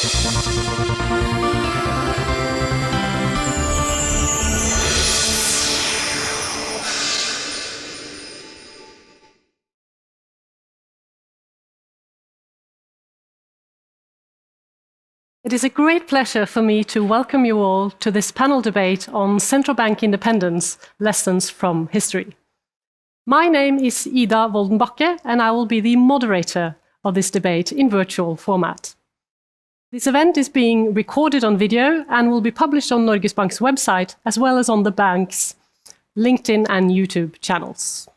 It is a great pleasure for me to welcome you all to this panel debate on central bank independence, lessons from history. My name is Ida Wolden Bache, and I will be the moderator of this debate in virtual format. This event is being recorded on video and will be published on Norges Bank's website, as well as on the bank's LinkedIn and YouTube channels.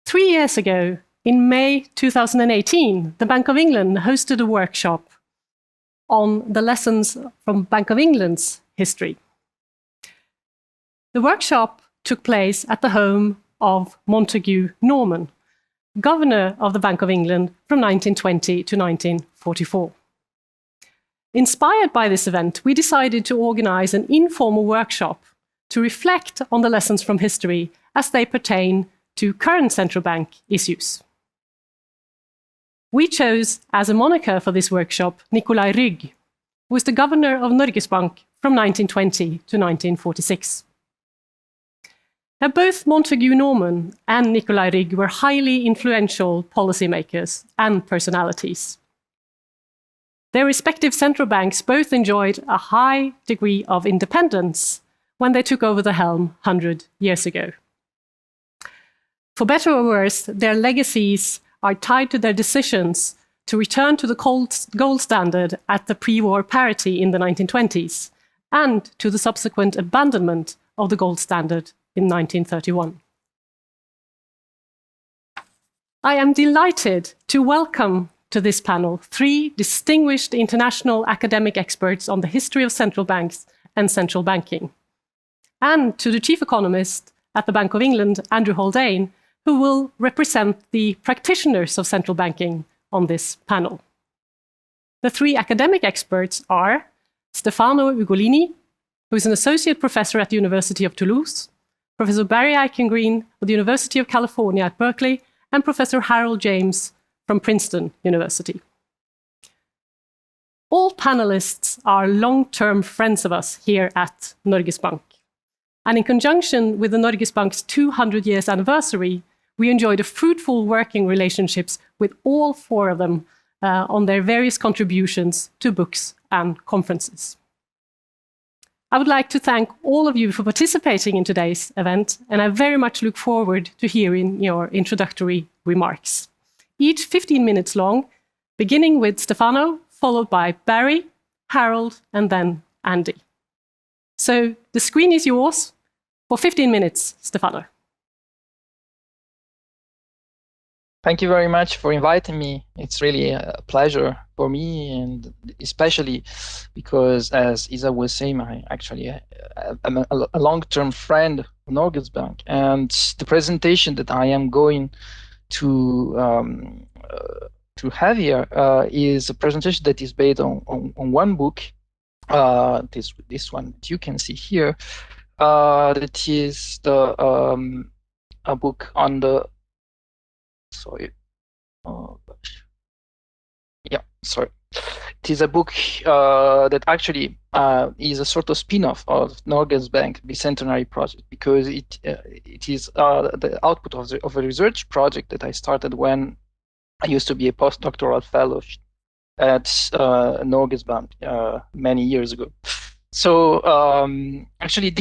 3 years ago, in May 2018, the Bank of England hosted a workshop on the lessons from Bank of England's history. The workshop took place at the home of Montague Norman, governor of the Bank of England from 1920 to 1944. Inspired by this event, we decided to organize an informal workshop to reflect on the lessons from history as they pertain to current central bank issues. We chose as a moniker for this workshop Nicolai Rygg, who was the governor of Norges Bank from 1920 to 1946. Now, both Montague Norman and Nicolai Rygg were highly influential policymakers and personalities. Their respective central banks both enjoyed a high degree of independence when they took over the helm 100 years ago. For better or worse, their legacies are tied to their decisions to return to the gold standard at the pre-war parity in the 1920s and to the subsequent abandonment of the gold standard in 1931. I am delighted to welcome to this panel 3 distinguished international academic experts on the history of central banks and central banking, and to the chief economist at the Bank of England, Andrew Haldane, who will represent the practitioners of central banking on this panel. The 3 academic experts are Stefano Ugolini, who is an associate professor at the University of Toulouse, Professor Barry Eichengreen of the University of California at Berkeley, and Professor Harold James from Princeton University. All panelists are long-term friends of us here at Norges Bank. And in conjunction with the Norges Bank's 200 years anniversary, we enjoyed a fruitful working relationships with all 4 of them on their various contributions to books and conferences. I would like to thank all of you for participating in today's event, and I very much look forward to hearing your introductory remarks. Each 15 minutes long, beginning with Stefano, followed by Barry, Harold, and then Andy. So the screen is yours for 15 minutes, Stefano. Thank you very much for inviting me. It's really a pleasure for me, and especially because, as Isa was saying, I'm a long-term friend of Norges Bank, and the presentation that I am going to have here is a presentation that is based on one book, this one that you can see here, that is a book on the It is a book that actually is a sort of spin-off of Norges Bank Bicentenary Project, because it is the output of a research project that I started when I used to be a postdoctoral fellow at Norges Bank many years ago. So actually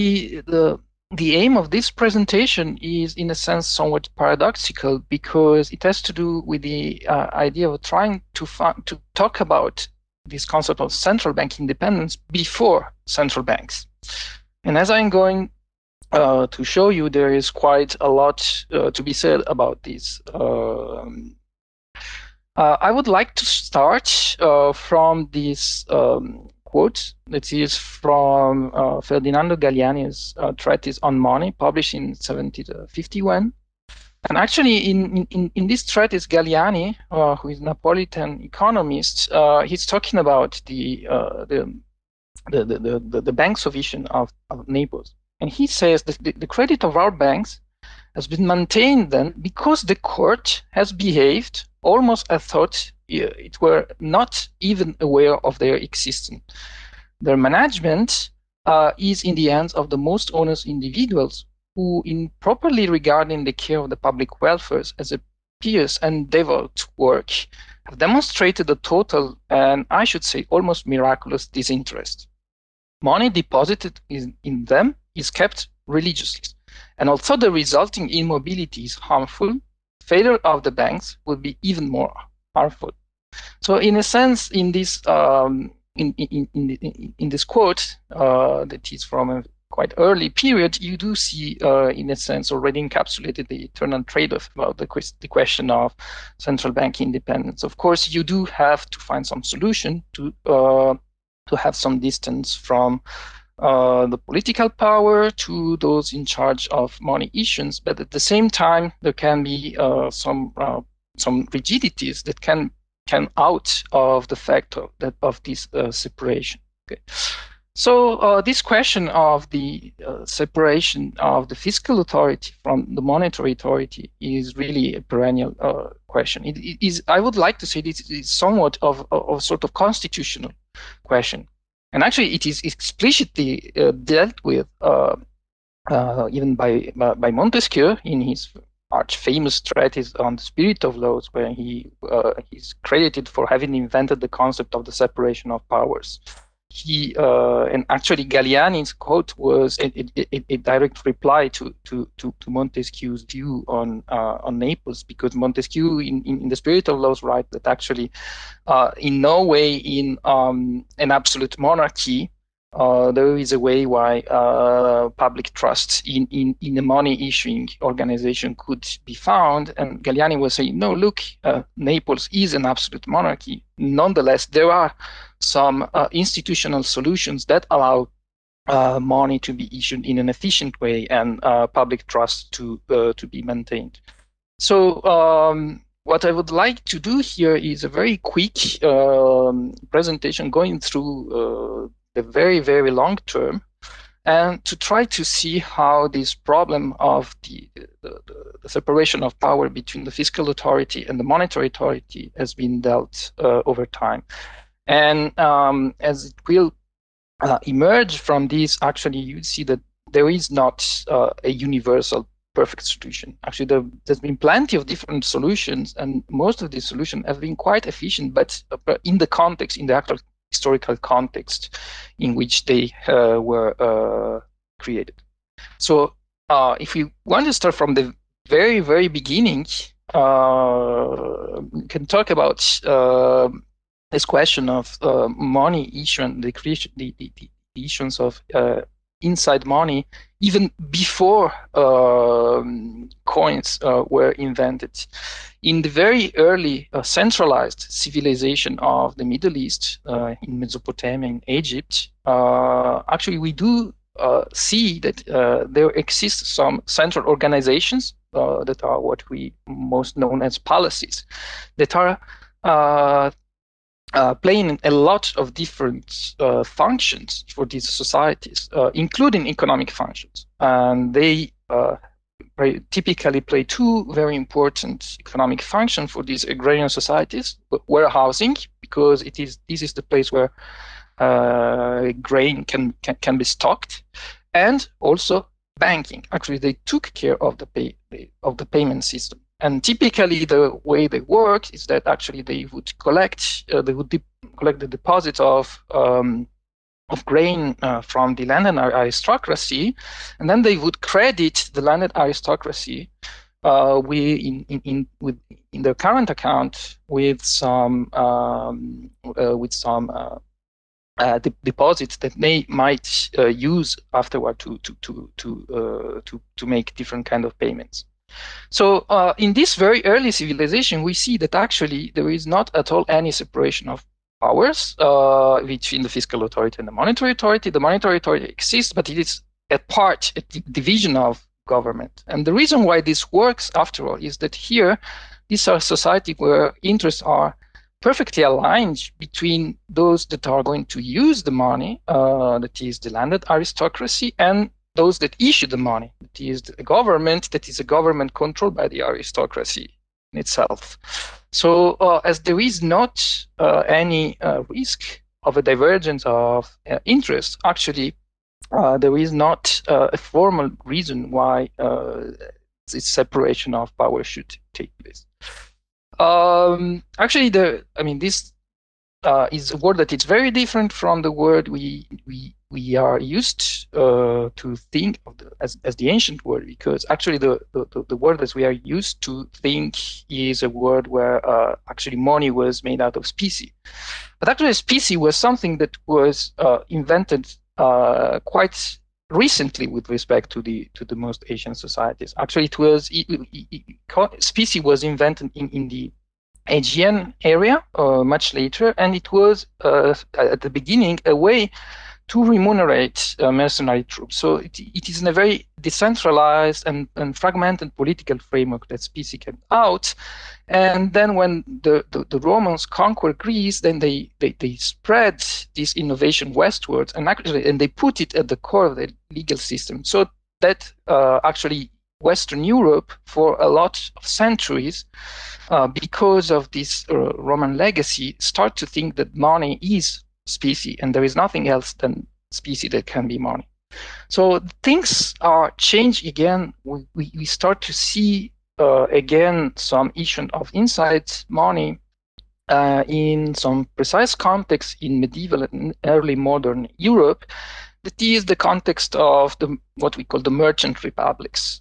the aim of this presentation is, in a sense, somewhat paradoxical, because it has to do with the idea of trying to talk about this concept of central bank independence before central banks. And as I'm going to show you, there is quite a lot to be said about this. I would like to start from this quote that is from Ferdinando Galiani's treatise on money, published in 1751. And actually, in this treatise, Galiani, who is a Neapolitan economist, he's talking about the bank's vision of Naples. And he says that the credit of our banks has been maintained then because the court has behaved almost as though were not even aware of their existence. Their management is in the hands of the most honest individuals who, in properly regarding the care of the public welfare as a pious and devout work, have demonstrated a total and, I should say, almost miraculous disinterest. Money deposited in them is kept religiously, and although the resulting immobility is harmful, failure of the banks will be even more harmful. So, in a sense, in this in this quote that is from a quite early period, you do see, in a sense, already encapsulated the eternal trade-off about the question of central bank independence. Of course, you do have to find some solution to have some distance from the political power to those in charge of money issuance, but at the same time, there can be some rigidities that can out of the fact of this separation. Okay. So this question of the separation of the fiscal authority from the monetary authority is really a perennial question. It is, I would like to say, this is somewhat of a sort of constitutional question. And actually, it is explicitly dealt with even by Montesquieu in his arch-famous treatise on the spirit of laws, where he's credited for having invented the concept of the separation of powers. And actually Galliani's quote was a direct reply to Montesquieu's view on Naples, because Montesquieu in the spirit of laws writes that actually in no way in an absolute monarchy there is a way why public trust in a money issuing organization could be found. And Galliani was saying, no, look, Naples is an absolute monarchy. Nonetheless, there are some institutional solutions that allow money to be issued in an efficient way and public trust to be maintained. So what I would like to do here is a very quick presentation going through the very, very long term, and to try to see how this problem of the separation of power between the fiscal authority and the monetary authority has been dealt over time. And as it will emerge from this, actually, you see that there is not a universal perfect solution. Actually, there's been plenty of different solutions, and most of these solutions have been quite efficient, but in the context, in the actual historical context in which they were created. So if we want to start from the very, very beginning, we can talk about this question of money issuance, the issuance of inside money, even before coins were invented. In the very early centralized civilization of the Middle East, in Mesopotamia, in Egypt, actually we do see that there exist some central organizations that are what we most known as palaces, that are playing a lot of different functions for these societies, including economic functions. And they typically play two very important economic functions for these agrarian societies: warehousing, because this is the place where grain can be stocked, and also banking. Actually, they took care of the payment system. And typically, the way they work is that actually they would collect the deposits of grain from the landed aristocracy, and then they would credit the landed aristocracy in their current account with some deposits that they might use afterward to make different kind of payments. So in this very early civilization, we see that actually there is not at all any separation of powers between the fiscal authority and the monetary authority. The monetary authority exists, but it is a division of government. And the reason why this works, after all, is that here, these are societies where interests are perfectly aligned between those that are going to use the money, that is the landed aristocracy, and those that issue the money, that is a government controlled by the aristocracy in itself. So as there is not any risk of a divergence of interest, actually there is not a formal reason why this separation of power should take place. Actually, this is a word that is very different from the word we are used to think of as the ancient word, because actually the word that we are used to think is a word where actually money was made out of specie. But actually specie was something that was invented quite recently with respect to the most ancient societies. Actually, specie was invented in the Aegean area much later, and it was at the beginning a way to remunerate mercenary troops. So it is in a very decentralized and fragmented political framework that specie came out. And then when the Romans conquered Greece, then they spread this innovation westwards, and they put it at the core of the legal system. So that actually Western Europe for a lot of centuries, because of this Roman legacy, start to think that money is specie and there is nothing else than specie that can be money. So things are changed again. We start to see again some issue of inside money in some precise context in medieval and early modern Europe. That is the context of what we call the merchant republics.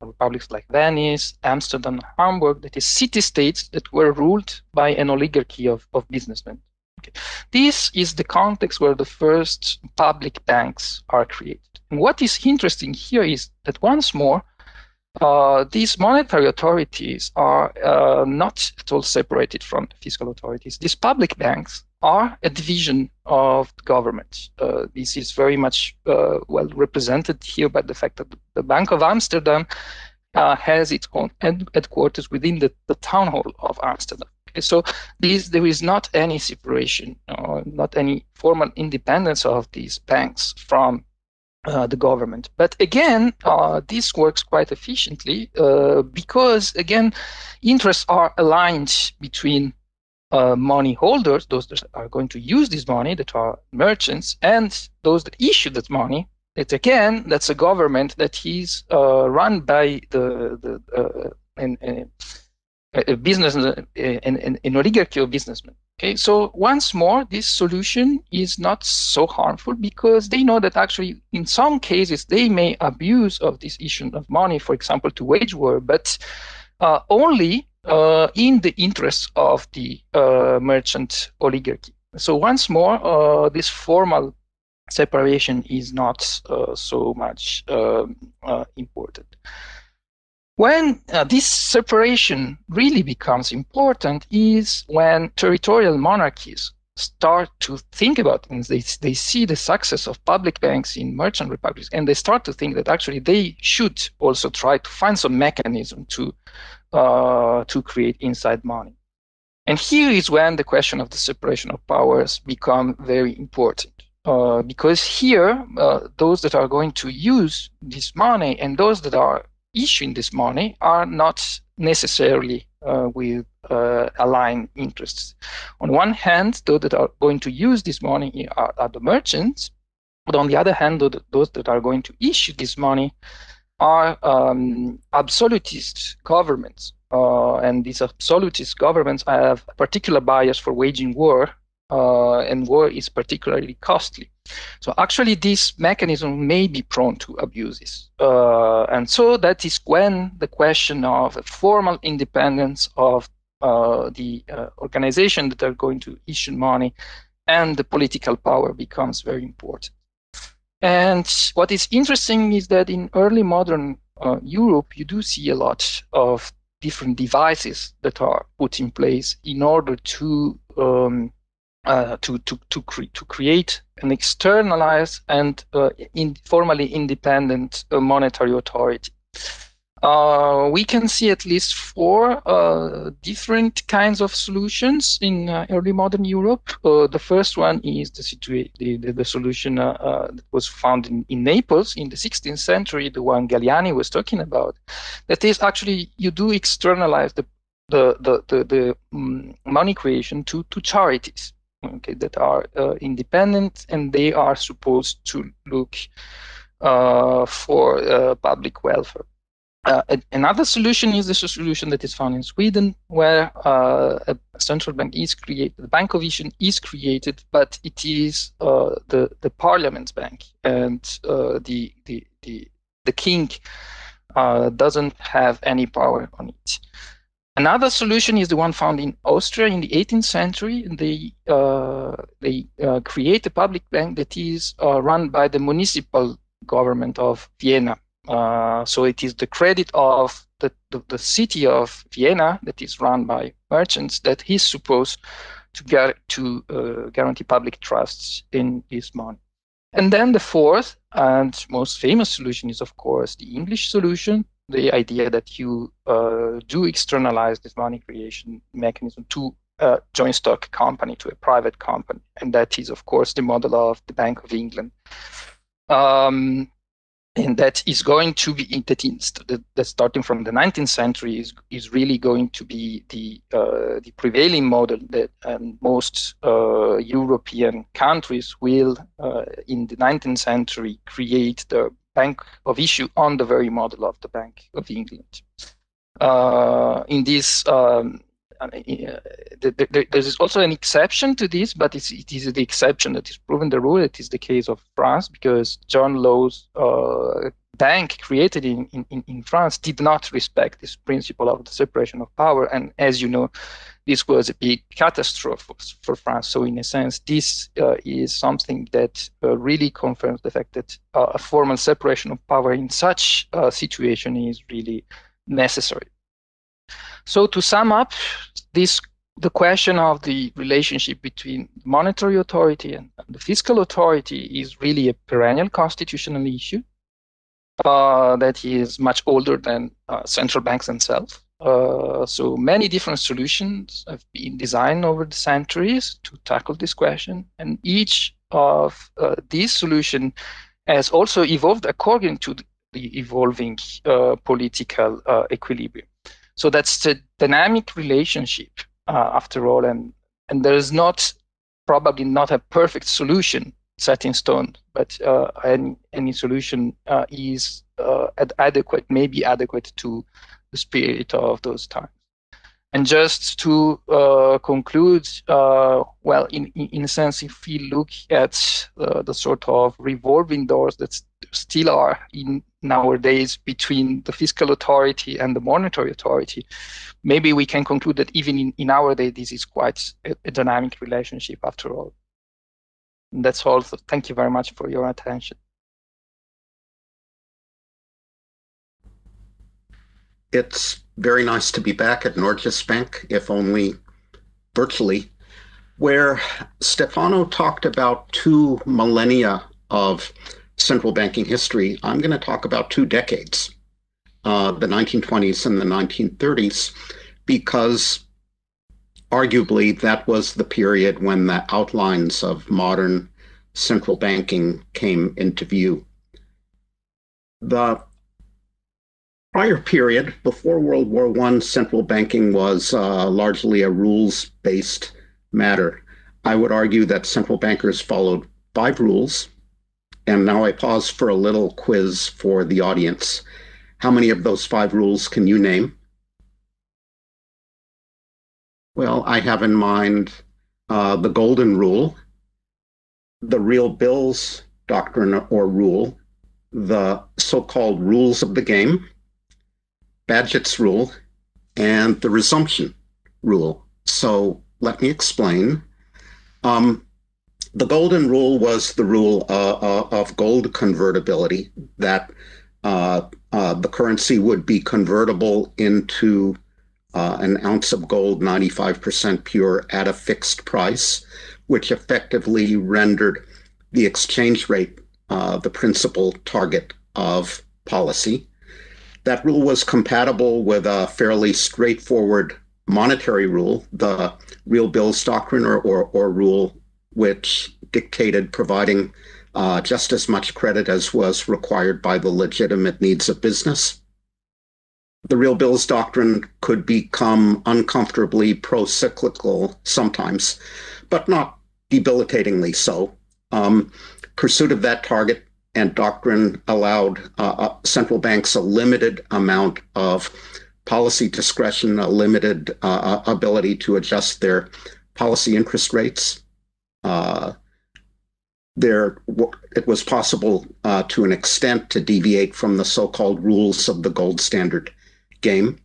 Republics like Venice, Amsterdam, Hamburg, that is city-states that were ruled by an oligarchy of businessmen. Okay. This is the context where the first public banks are created. And what is interesting here is that once more, these monetary authorities are not at all separated from the fiscal authorities. These public banks are a division of the government. This is very much well represented here by the fact that the Bank of Amsterdam has its own headquarters within the town hall of Amsterdam. Okay, so there is not any separation, not any formal independence of these banks from the government. But again, this works quite efficiently because, again, interests are aligned between money holders, those that are going to use this money, that are merchants, and those that issue that money. That's a government that is run by a business, an oligarchy of businessmen. Okay, so once more, this solution is not so harmful because they know that actually, in some cases, they may abuse of this issue of money, for example, to wage war, but only in the interests of the merchant oligarchy. So once more, this formal separation is not so much important. When this separation really becomes important is when territorial monarchies start to think about things. They see the success of public banks in merchant republics, and they start to think that actually they should also try to find some mechanism to create inside money. And here is when the question of the separation of powers become very important. Because here, those that are going to use this money and those that are issuing this money are not necessarily with aligned interests. On one hand, those that are going to use this money are the merchants, but on the other hand, those that are going to issue this money are absolutist governments. And these absolutist governments have a particular bias for waging war, and war is particularly costly. So actually, this mechanism may be prone to abuses. And so that is when the question of a formal independence of the organization that are going to issue money and the political power becomes very important. And what is interesting is that in early modern Europe, you do see a lot of different devices that are put in place in order to create an externalized and formally independent monetary authority. We can see at least 4 different kinds of solutions in early modern Europe. The first one is the solution that was found in Naples in the 16th century, the one Galliani was talking about. That is actually, you do externalize money creation to charities, okay, that are independent, and they are supposed to look for public welfare. Another solution is the solution that is found in Sweden, where a central bank is created. The Bank of Issue is created, but it is the Parliament's bank, and the king doesn't have any power on it. Another solution is the one found in Austria in the 18th century. They create a public bank that is run by the municipal government of Vienna. So it is the credit of the city of Vienna that is run by merchants that is supposed to guarantee public trusts in this money. And then the fourth and most famous solution is, of course, the English solution, the idea that you do externalize this money creation mechanism to a joint stock company, to a private company. And that is, of course, the model of the Bank of England. And that is going to be, that starting from the 19th century, is really going to be the prevailing model that most European countries will, in the 19th century, create the Bank of Issue on the very model of the Bank of England. In this, there is also an exception to this, but it is the exception that is proven the rule. It is the case of France, because John Law's bank created in France did not respect this principle of the separation of power. And as you know, this was a big catastrophe for France. So in a sense, this is something that really confirms the fact that a formal separation of power in such a situation is really necessary. So to sum up, the question of the relationship between the monetary authority and the fiscal authority is really a perennial constitutional issue that is much older than central banks themselves. So many different solutions have been designed over the centuries to tackle this question, and each of these solutions has also evolved according to the evolving political equilibrium. So that's the dynamic relationship, after all, and there is probably not a perfect solution set in stone, but any solution is maybe adequate to the spirit of those times. And just to conclude, well, in a sense, if we look at the sort of revolving doors that still are in nowadays between the fiscal authority and the monetary authority, maybe we can conclude that even in our day, this is quite a dynamic relationship after all. And that's all. So thank you very much for your attention. It's very nice to be back at Norges Bank, if only virtually, where Stefano talked about 2 millennia of central banking history. I'm going to talk about 2 decades, the 1920s and the 1930s, because arguably that was the period when the outlines of modern central banking came into view. The prior period, before World War I, central banking was largely a rules-based matter. I would argue that central bankers followed 5 rules. And now I pause for a little quiz for the audience. How many of those 5 rules can you name? Well, I have in mind the Golden Rule, the Real Bills Doctrine or Rule, the so-called rules of the game, Bagehot's Rule, and the Resumption Rule. So let me explain. The Golden Rule was the rule of gold convertibility, that the currency would be convertible into an ounce of gold, 95% pure, at a fixed price, which effectively rendered the exchange rate the principal target of policy. That rule was compatible with a fairly straightforward monetary rule, the Real Bills Doctrine or rule, which dictated providing just as much credit as was required by the legitimate needs of business. The real bills doctrine could become uncomfortably pro-cyclical sometimes, but not debilitatingly so. Pursuit of that target and doctrine allowed central banks a limited amount of policy discretion, a limited ability to adjust their policy interest rates. It was possible to an extent to deviate from the so-called rules of the gold standard game.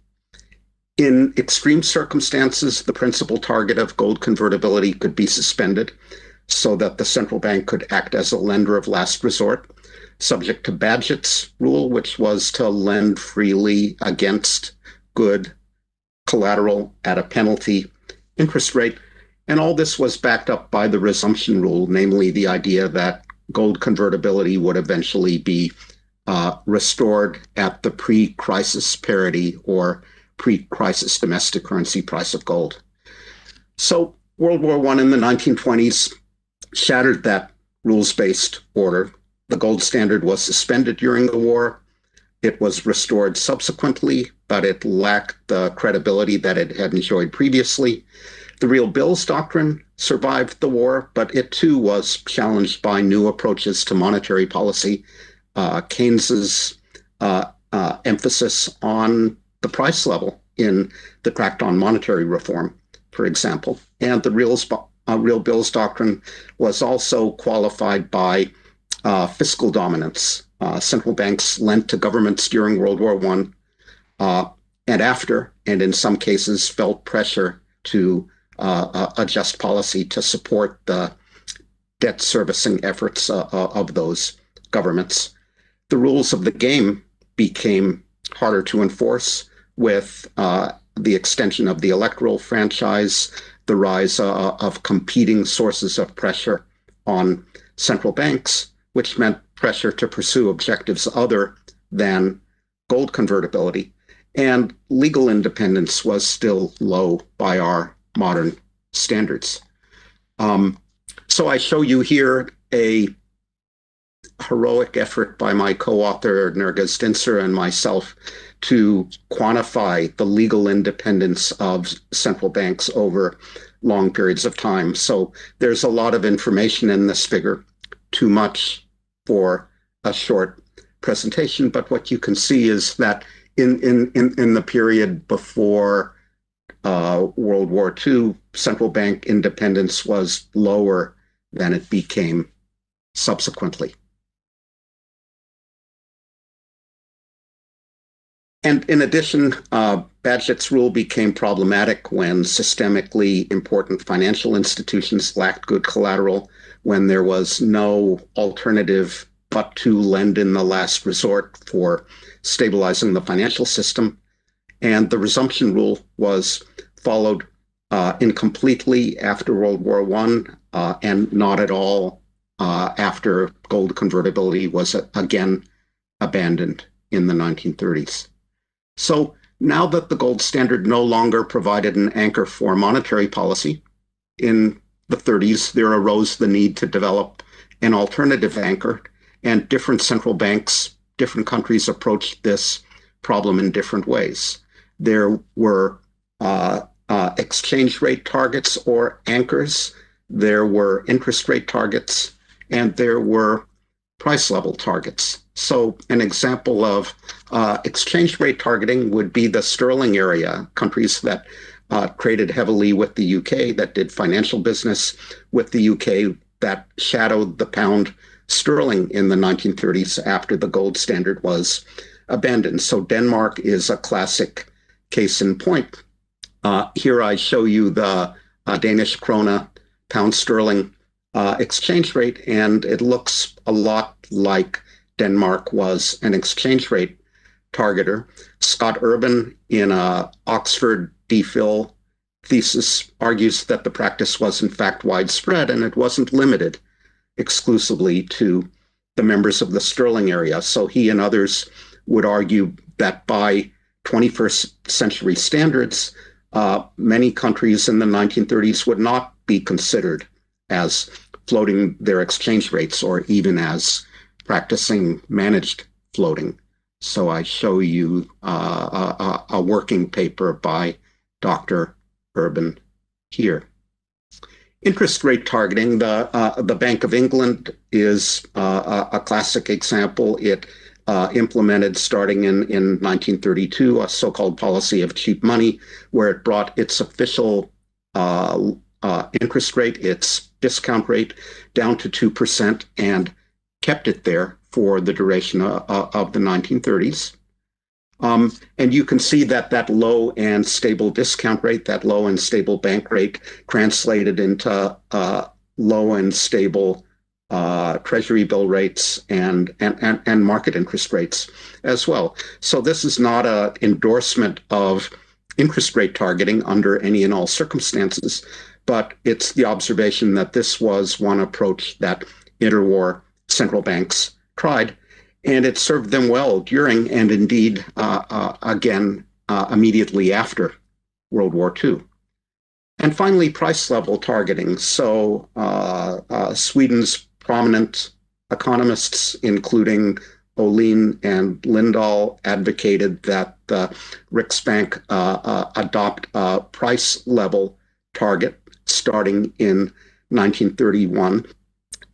In extreme circumstances, the principal target of gold convertibility could be suspended so that the central bank could act as a lender of last resort, subject to Bache's rule, which was to lend freely against good collateral at a penalty interest rate. And all this was backed up by the resumption rule, namely the idea that gold convertibility would eventually be restored at the pre-crisis parity or pre-crisis domestic currency price of gold. So World War I in the 1920s shattered that rules-based order. The gold standard was suspended during the war. It was restored subsequently, but it lacked the credibility that it had enjoyed previously. The real bills doctrine survived the war, but it too was challenged by new approaches to monetary policy. Keynes's emphasis on the price level in the Tract on Monetary Reform, for example. And the real bills doctrine was also qualified by fiscal dominance. Central banks lent to governments during World War I and after, and in some cases felt pressure to adjust policy to support the debt servicing efforts of those governments. The rules of the game became harder to enforce with the extension of the electoral franchise, the rise of competing sources of pressure on central banks, which meant pressure to pursue objectives other than gold convertibility. And legal independence was still low by our modern standards. So I show you here a heroic effort by my co-author Nergis Dinser and myself to quantify the legal independence of central banks over long periods of time. So there's a lot of information in this figure, too much for a short presentation, but what you can see is that in the period before World War II, central bank independence was lower than it became subsequently. And in addition, Bache's rule became problematic when systemically important financial institutions lacked good collateral, when there was no alternative but to lend in the last resort for stabilizing the financial system. And the resumption rule was followed incompletely after World War I and not at all after gold convertibility was again abandoned in the 1930s. So now that the gold standard no longer provided an anchor for monetary policy, in the 30s, there arose the need to develop an alternative anchor, and different central banks, different countries approached this problem in different ways. There were exchange rate targets or anchors, there were interest rate targets, and there were price level targets. So an example of exchange rate targeting would be the sterling area, countries that traded heavily with the UK, that did financial business with the UK, that shadowed the pound sterling in the 1930s after the gold standard was abandoned. So Denmark is a classic case in point. Here I show you the Danish krone pound sterling exchange rate, and it looks a lot like Denmark was an exchange rate targeter. Scott Urban, in a Oxford DPhil thesis, argues that the practice was in fact widespread and it wasn't limited exclusively to the members of the sterling area. So he and others would argue that by 21st century standards, many countries in the 1930s would not be considered as floating their exchange rates or even as practicing managed floating So I show you a working paper by Dr. Urban here. Interest rate targeting, the Bank of England is a classic example. It implemented, starting in 1932, a so-called policy of cheap money, where it brought its official interest rate, its discount rate, down to 2% and kept it there for the duration of the 1930s. And you can see that that low and stable discount rate, that low and stable bank rate, translated into low and stable treasury bill rates and market interest rates as well. So this is not an endorsement of interest rate targeting under any and all circumstances, but it's the observation that this was one approach that interwar central banks tried, and it served them well during and indeed again immediately after World War II. And finally, price level targeting. So Sweden's prominent economists, including Olin and Lindahl, advocated that the Riksbank adopt a price level target starting in 1931.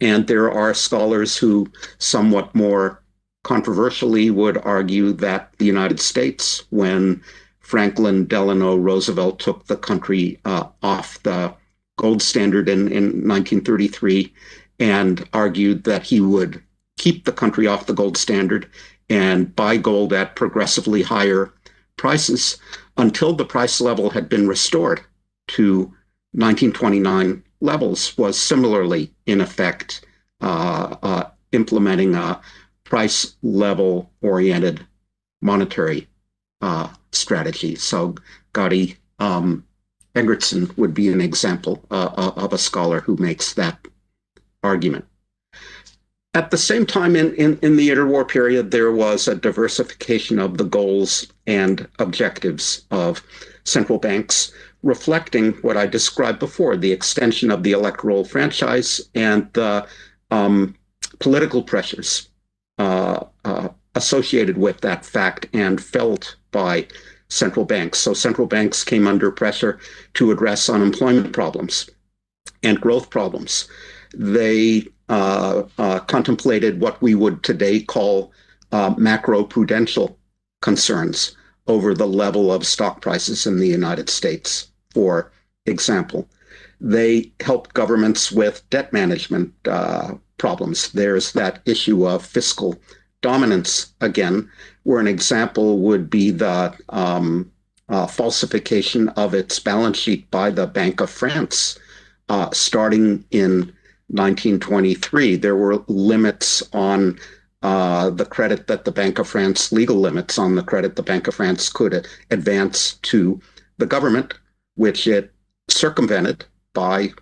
And there are scholars who somewhat more controversially would argue that the United States, when Franklin Delano Roosevelt took the country off the gold standard in 1933, and argued that he would keep the country off the gold standard and buy gold at progressively higher prices until the price level had been restored to 1929 levels, was similarly in effect implementing a price level oriented monetary strategy. So Gary Egertsen would be an example of a scholar who makes that argument. At the same time, in the interwar period, there was a diversification of the goals and objectives of central banks, reflecting what I described before, the extension of the electoral franchise and the political pressures associated with that fact and felt by central banks. So central banks came under pressure to address unemployment problems and growth problems. They contemplated what we would today call macroprudential concerns over the level of stock prices in the United States, for example. They helped governments with debt management problems. There's that issue of fiscal dominance again, where an example would be the falsification of its balance sheet by the Bank of France. Starting in 1923, there were limits on the credit that the Bank of France, legal limits on the credit the Bank of France could advance to the government, which it circumvented by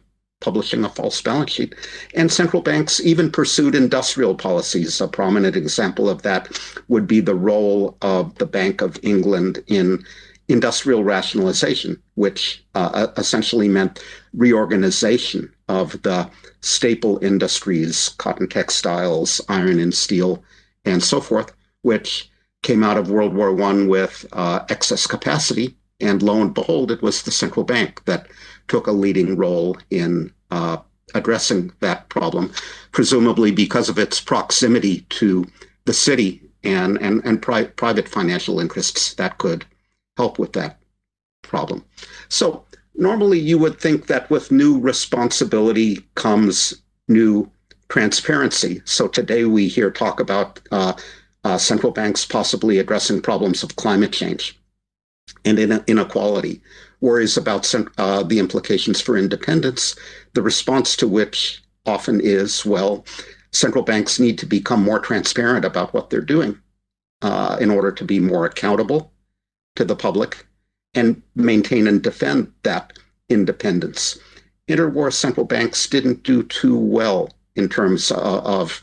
publishing a false balance sheet. And central banks even pursued industrial policies. A prominent example of that would be the role of the Bank of England in industrial rationalization, which essentially meant reorganization of the staple industries, cotton textiles, iron and steel, and so forth, which came out of World War I with excess capacity. And lo and behold, it was the central bank that took a leading role in addressing that problem, presumably because of its proximity to the city and private financial interests that could help with that problem. So normally you would think that with new responsibility comes new transparency. So today we hear talk about central banks possibly addressing problems of climate change and inequality, worries about the implications for independence, the response to which often is, well, central banks need to become more transparent about what they're doing in order to be more accountable to the public and maintain and defend that independence. Interwar central banks didn't do too well in terms of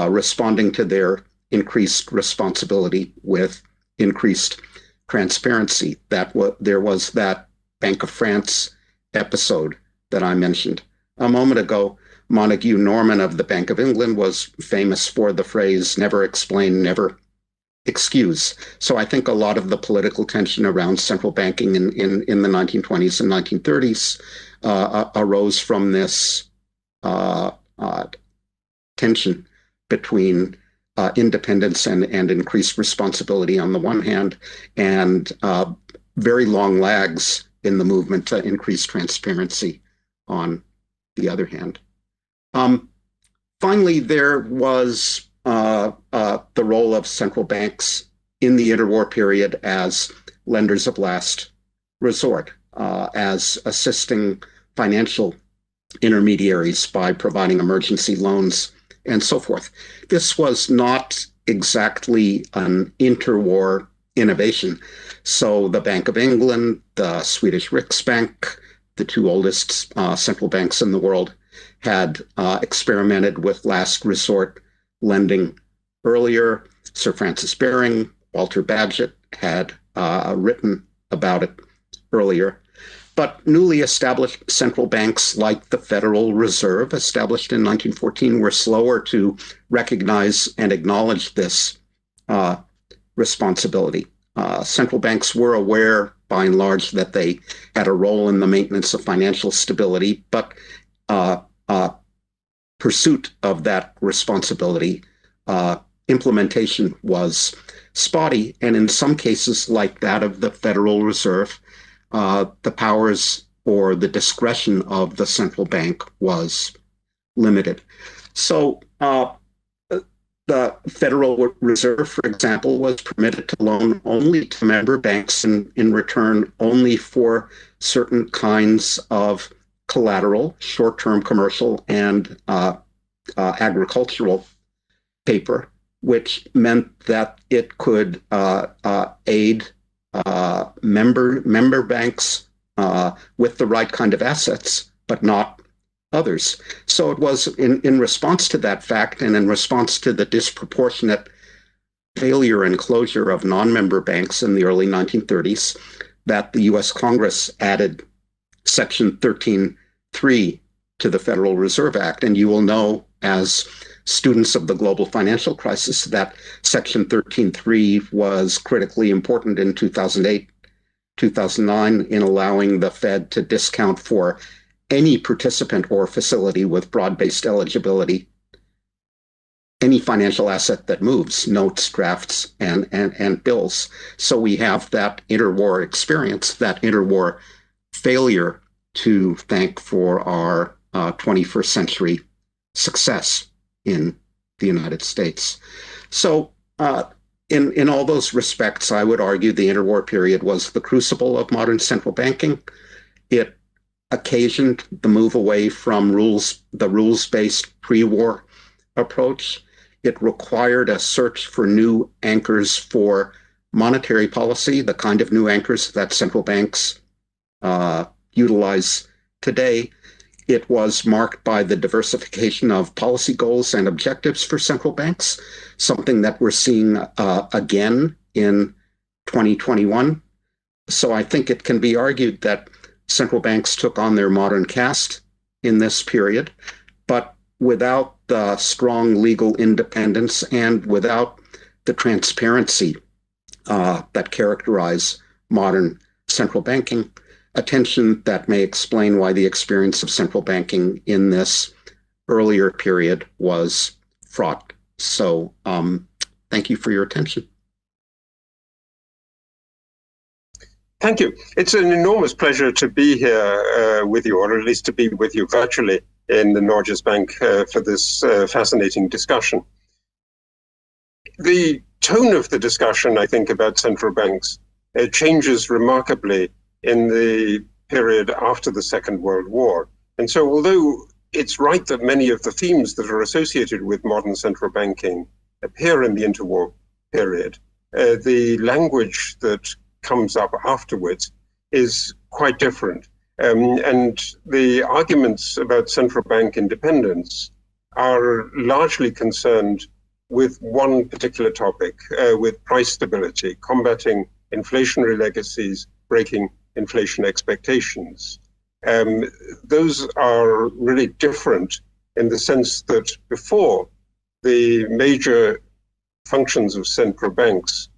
responding to their increased responsibility with increased transparency. There was that Bank of France episode that I mentioned a moment ago. Montague Norman of the Bank of England was famous for the phrase, never explain never. excuse. So I think a lot of the political tension around central banking in the 1920s and 1930s arose from this tension between independence and increased responsibility on the one hand, and very long lags in the movement to increase transparency on the other hand. Finally, there was the role of central banks in the interwar period as lenders of last resort, as assisting financial intermediaries by providing emergency loans and so forth. This was not exactly an interwar innovation. So the Bank of England, the Swedish Riksbank, the two oldest central banks in the world, had experimented with last resort lending earlier. Sir Francis Baring, Walter Bagehot had written about it earlier. But newly established central banks like the Federal Reserve, established in 1914, were slower to recognize and acknowledge this responsibility. Central banks were aware, by and large, that they had a role in the maintenance of financial stability, but pursuit of that responsibility, implementation was spotty, and in some cases, like that of the Federal Reserve, the powers or the discretion of the central bank was limited. So the Federal Reserve, for example, was permitted to loan only to member banks in return only for certain kinds of collateral, short-term commercial and agricultural paper, which meant that it could aid member banks with the right kind of assets, but not others. So it was in response to that fact and in response to the disproportionate failure and closure of non-member banks in the early 1930s that the US Congress added Section 13.3 to the Federal Reserve Act. And you will know, as students of the global financial crisis, that Section 13.3 was critically important in 2008, 2009 in allowing the Fed to discount for any participant or facility with broad-based eligibility any financial asset that moves, notes, drafts, and bills. So we have that interwar experience, that interwar failure to thank for our 21st century success in the United States. So in all those respects, I would argue the interwar period was the crucible of modern central banking. It occasioned the move away from the rules-based pre-war approach. It required a search for new anchors for monetary policy, the kind of new anchors that central banks utilize today. It was marked by the diversification of policy goals and objectives for central banks, something that we're seeing again in 2021. So I think it can be argued that central banks took on their modern cast in this period, but without the strong legal independence and without the transparency that characterize modern central banking, a tension that may explain why the experience of central banking in this earlier period was fraught. So thank you for your attention. Thank you. It's an enormous pleasure to be here with you, or at least to be with you virtually in the Norges Bank for this fascinating discussion. The tone of the discussion, I think, about central banks changes remarkably in the period after the Second World War. And so although it's right that many of the themes that are associated with modern central banking appear in the interwar period, the language that comes up afterwards is quite different. And the arguments about central bank independence are largely concerned with one particular topic, with price stability, combating inflationary legacies, breaking inflation expectations. Those are really different in the sense that before, the major functions of central banks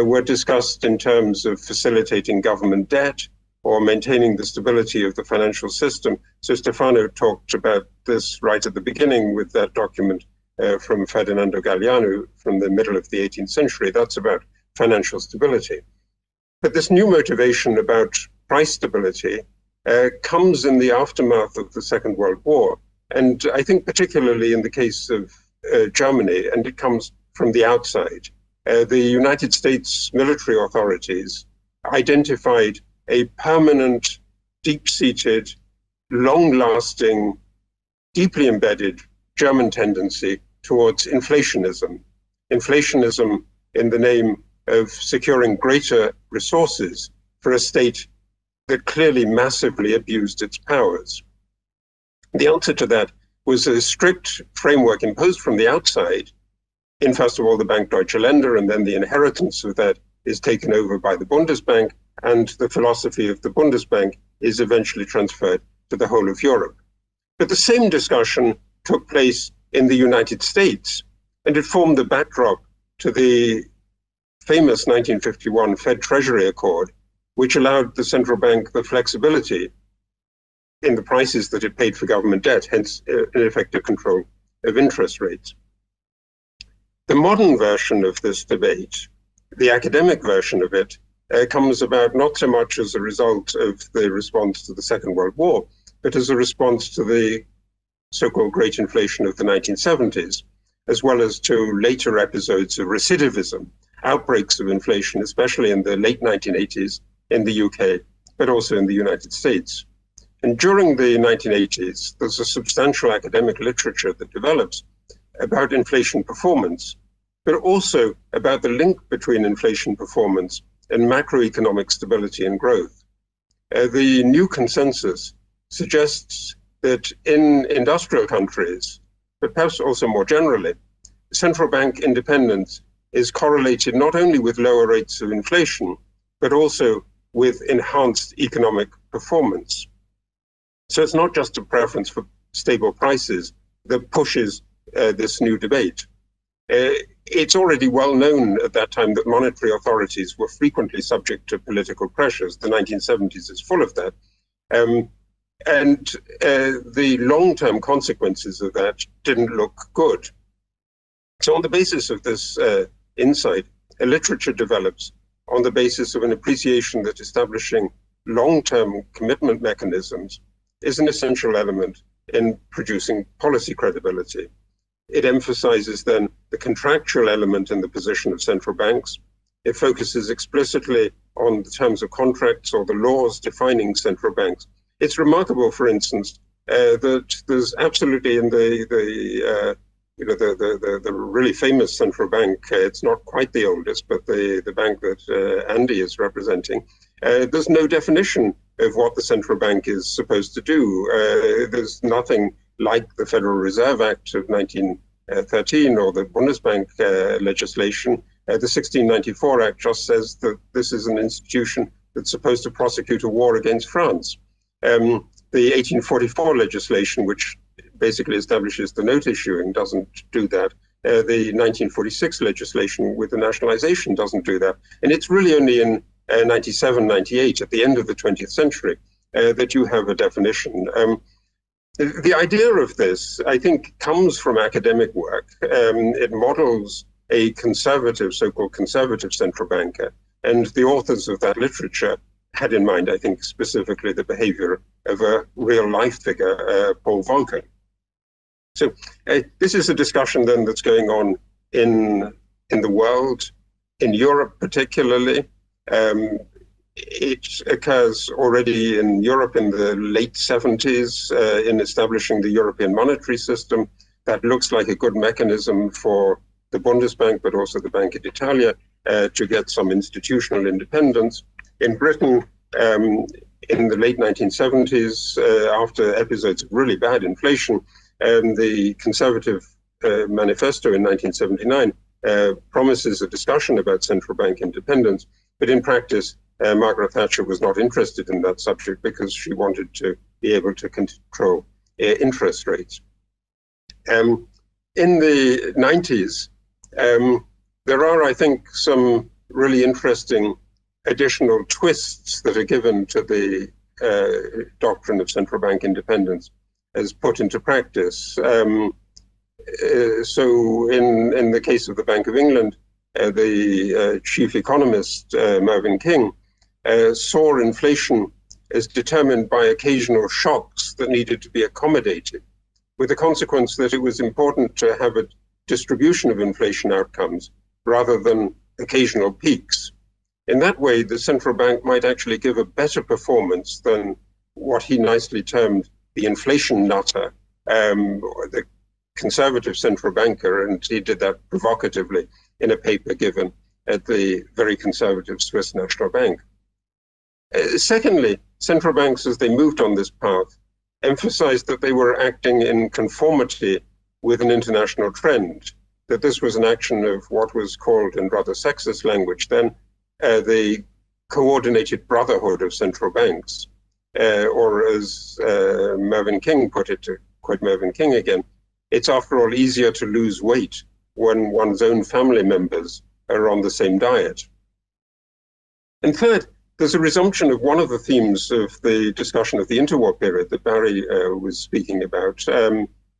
were discussed in terms of facilitating government debt or maintaining the stability of the financial system. So Stefano talked about this right at the beginning with that document from Ferdinando Galeano from the middle of the 18th century. That's about financial stability. But this new motivation about price stability comes in the aftermath of the Second World War. And I think particularly in the case of Germany, and it comes from the outside, the United States military authorities identified a permanent, deep-seated, long-lasting, deeply embedded German tendency towards inflationism. Inflationism in the name of securing greater resources for a state that clearly massively abused its powers. The answer to that was a strict framework imposed from the outside in, first of all, the Bank Deutsche Länder, and then the inheritance of that is taken over by the Bundesbank, and the philosophy of the Bundesbank is eventually transferred to the whole of Europe. But the same discussion took place in the United States, and it formed the backdrop to the famous 1951 Fed Treasury Accord, which allowed the central bank the flexibility in the prices that it paid for government debt, hence an effective control of interest rates. The modern version of this debate, the academic version of it, comes about not so much as a result of the response to the Second World War, but as a response to the so-called great inflation of the 1970s, as well as to later episodes of recidivism, outbreaks of inflation, especially in the late 1980s in the UK, but also in the United States. And during the 1980s, there's a substantial academic literature that develops about inflation performance, but also about the link between inflation performance and macroeconomic stability and growth. The new consensus suggests that in industrial countries, but perhaps also more generally, central bank independence is correlated not only with lower rates of inflation, but also with enhanced economic performance. So it's not just a preference for stable prices that pushes this new debate. It's already well known at that time that monetary authorities were frequently subject to political pressures. The 1970s is full of that. And the long-term consequences of that didn't look good. So on the basis of this insight, a literature develops on the basis of an appreciation that establishing long-term commitment mechanisms is an essential element in producing policy credibility. It emphasizes then the contractual element in the position of central banks. It focuses explicitly on the terms of contracts or the laws defining central banks. It's remarkable, for instance, that there's absolutely in the really famous central bank, it's not quite the oldest, but the bank that Andy is representing, there's no definition of what the central bank is supposed to do. There's nothing like the Federal Reserve Act of 1913 or the Bundesbank legislation. The 1694 Act just says that this is an institution that's supposed to prosecute a war against France. The 1844 legislation, which basically establishes the note issuing, doesn't do that. The 1946 legislation with the nationalization doesn't do that. And it's really only in 97, 98, at the end of the 20th century, that you have a definition. The idea of this, I think, comes from academic work. It models a conservative, so-called conservative central banker. And the authors of that literature had in mind, I think, specifically the behavior of a real-life figure, Paul Volcker. So this is a discussion then that's going on in the world, in Europe particularly. It occurs already in Europe in the late 70s in establishing the European monetary system. That looks like a good mechanism for the Bundesbank, but also the Banca d'Italia, to get some institutional independence. In Britain, in the late 1970s, after episodes of really bad inflation, the Conservative Manifesto in 1979 promises a discussion about central bank independence, but in practice, Margaret Thatcher was not interested in that subject because she wanted to be able to control interest rates. In the 90s, there are, I think, some really interesting additional twists that are given to the doctrine of central bank independence as put into practice. So in the case of the Bank of England, the chief economist, Mervyn King, saw inflation as determined by occasional shocks that needed to be accommodated, with the consequence that it was important to have a distribution of inflation outcomes rather than occasional peaks. In that way, the central bank might actually give a better performance than what he nicely termed the inflation nutter, the conservative central banker, and he did that provocatively in a paper given at the very conservative Swiss National Bank. Secondly, central banks, as they moved on this path, emphasized that they were acting in conformity with an international trend, that this was an action of what was called, in rather sexist language then, the coordinated brotherhood of central banks. Or as Mervyn King put it, to quote Mervyn King again, it's after all easier to lose weight when one's own family members are on the same diet. And third, there's a resumption of one of the themes of the discussion of the interwar period that Barry was speaking about.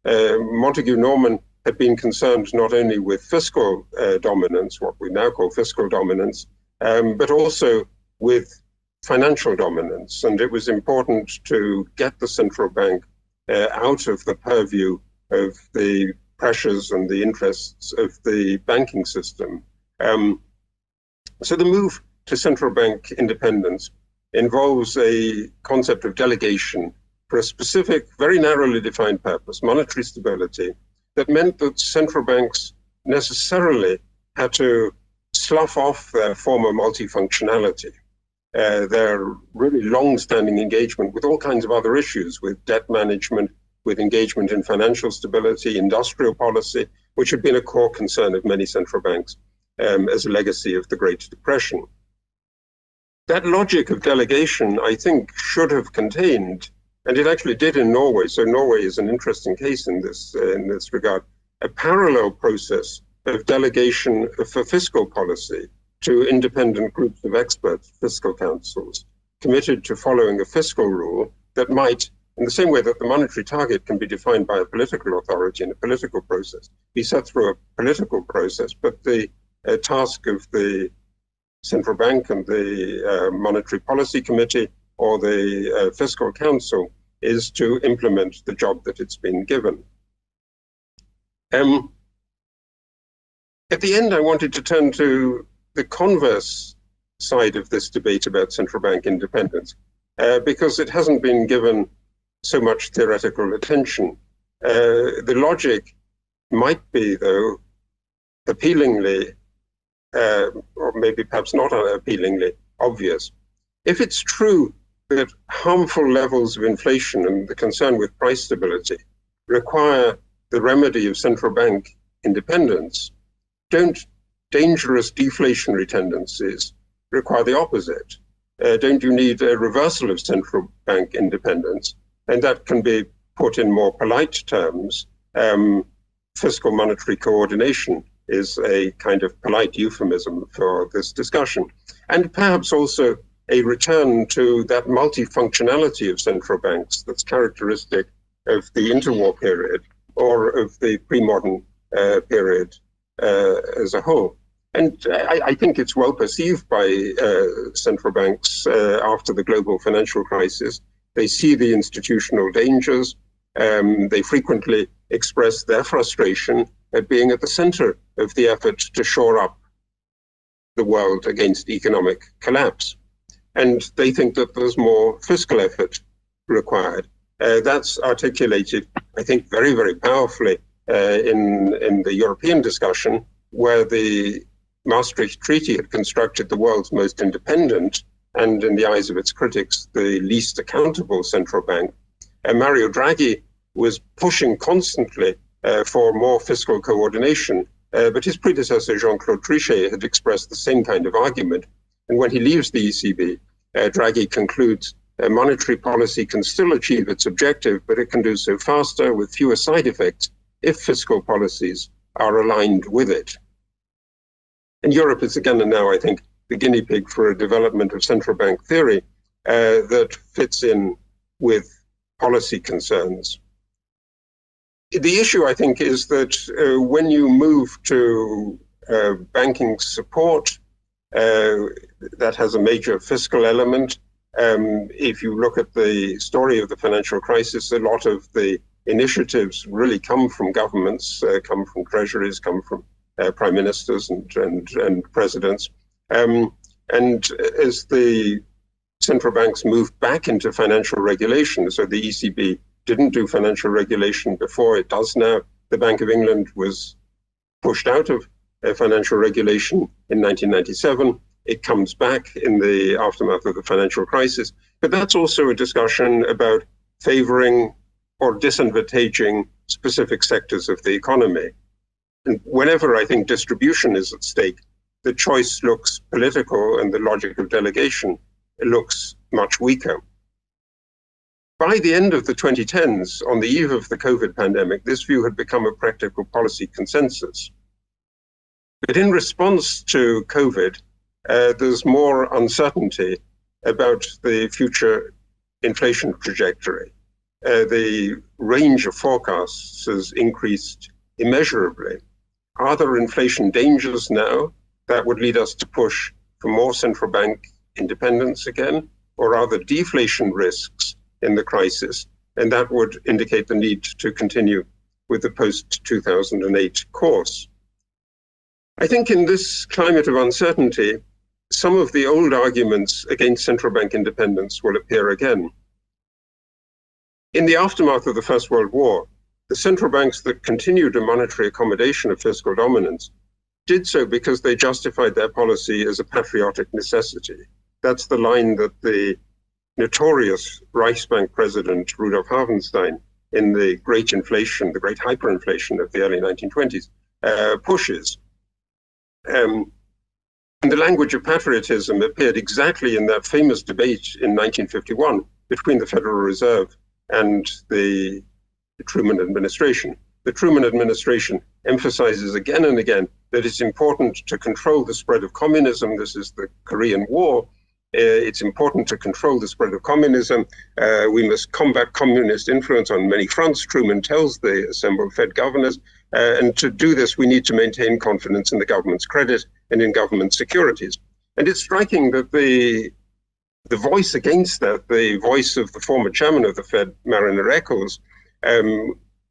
Montagu Norman had been concerned not only with fiscal dominance, what we now call fiscal dominance, but also with financial dominance. And it was important to get the central bank out of the purview of the pressures and the interests of the banking system. So the move to central bank independence involves a concept of delegation for a specific, very narrowly defined purpose, monetary stability, that meant that central banks necessarily had to slough off their former multifunctionality, their really long-standing engagement with all kinds of other issues, with debt management, with engagement in financial stability, industrial policy, which had been a core concern of many central banks as a legacy of the Great Depression. That logic of delegation, I think, should have contained, and it actually did in Norway, so Norway is an interesting case in this regard, a parallel process of delegation for fiscal policy to independent groups of experts, fiscal councils, committed to following a fiscal rule that might, in the same way that the monetary target can be defined by a political authority in a political process, be set through a political process, but the task of the central bank and the monetary policy committee or the fiscal council is to implement the job that it's been given. At the end, I wanted to turn to the converse side of this debate about central bank independence, because it hasn't been given so much theoretical attention. The logic might be, though, appealingly, or maybe perhaps not appealingly, obvious. If it's true that harmful levels of inflation and the concern with price stability require the remedy of central bank independence, don't dangerous deflationary tendencies require the opposite? Don't you need a reversal of central bank independence? And that can be put in more polite terms. Fiscal monetary coordination is a kind of polite euphemism for this discussion. And perhaps also a return to that multifunctionality of central banks that's characteristic of the interwar period or of the pre-modern period as a whole. And I think it's well perceived by central banks after the global financial crisis. They see the institutional dangers. They frequently express their frustration at being at the center of the effort to shore up the world against economic collapse. And they think that there's more fiscal effort required. That's articulated, I think, very, very powerfully in the European discussion, where the Maastricht Treaty had constructed the world's most independent and, in the eyes of its critics, the least accountable central bank. Mario Draghi was pushing constantly for more fiscal coordination, but his predecessor, Jean-Claude Trichet, had expressed the same kind of argument. And when he leaves the ECB, Draghi concludes monetary policy can still achieve its objective, but it can do so faster with fewer side effects if fiscal policies are aligned with it. And Europe is again and now, I think, the guinea pig for a development of central bank theory that fits in with policy concerns. The issue, I think, is that when you move to banking support, that has a major fiscal element. If you look at the story of the financial crisis, a lot of the initiatives really come from governments, come from treasuries, come from prime ministers and presidents. And as the central banks moved back into financial regulation, so the ECB didn't do financial regulation before, it does now. The Bank of England was pushed out of financial regulation in 1997. It comes back in the aftermath of the financial crisis. But that's also a discussion about favoring or disadvantaging specific sectors of the economy. And whenever I think distribution is at stake, the choice looks political and the logic of delegation looks much weaker. By the end of the 2010s, on the eve of the COVID pandemic, this view had become a practical policy consensus. But in response to COVID, there's more uncertainty about the future inflation trajectory. The range of forecasts has increased immeasurably. Are there inflation dangers now that would lead us to push for more central bank independence again? Or are there deflation risks in the crisis? And that would indicate the need to continue with the post-2008 course. I think in this climate of uncertainty, some of the old arguments against central bank independence will appear again. In the aftermath of the First World War, the central banks that continued a monetary accommodation of fiscal dominance did so because they justified their policy as a patriotic necessity. That's the line that the notorious Reichsbank president Rudolf Havenstein in the great inflation, the great hyperinflation of the early 1920s, pushes. And the language of patriotism appeared exactly in that famous debate in 1951 between the Federal Reserve and the Truman administration. The Truman administration emphasizes again and again that it's important to control the spread of communism. This is the Korean War. It's important to control the spread of communism. We must combat communist influence on many fronts, Truman tells the assembled Fed governors. And to do this, we need to maintain confidence in the government's credit and in government securities. And it's striking that the voice against that, the voice of the former chairman of the Fed, Mariner Eccles,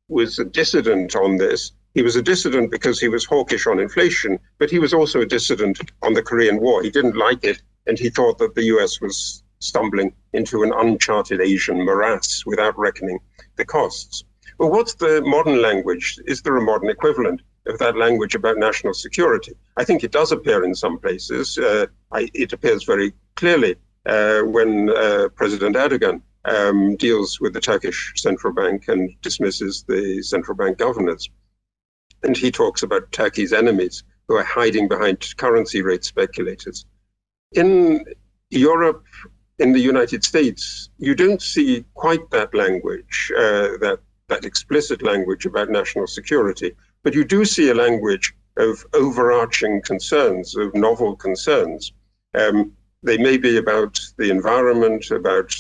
was a dissident on this. He was a dissident because he was hawkish on inflation, but he was also a dissident on the Korean War. He didn't like it, and he thought that the US was stumbling into an uncharted Asian morass without reckoning the costs. Well, what's the modern language? Is there a modern equivalent of that language about national security? I think it does appear in some places. It appears very clearly when President Erdogan deals with the Turkish central bank and dismisses the central bank governors. And he talks about Turkey's enemies who are hiding behind currency rate speculators. In Europe, in the United States, you don't see quite that language, that explicit language about national security, but you do see a language of overarching concerns, of novel concerns. They may be about the environment, about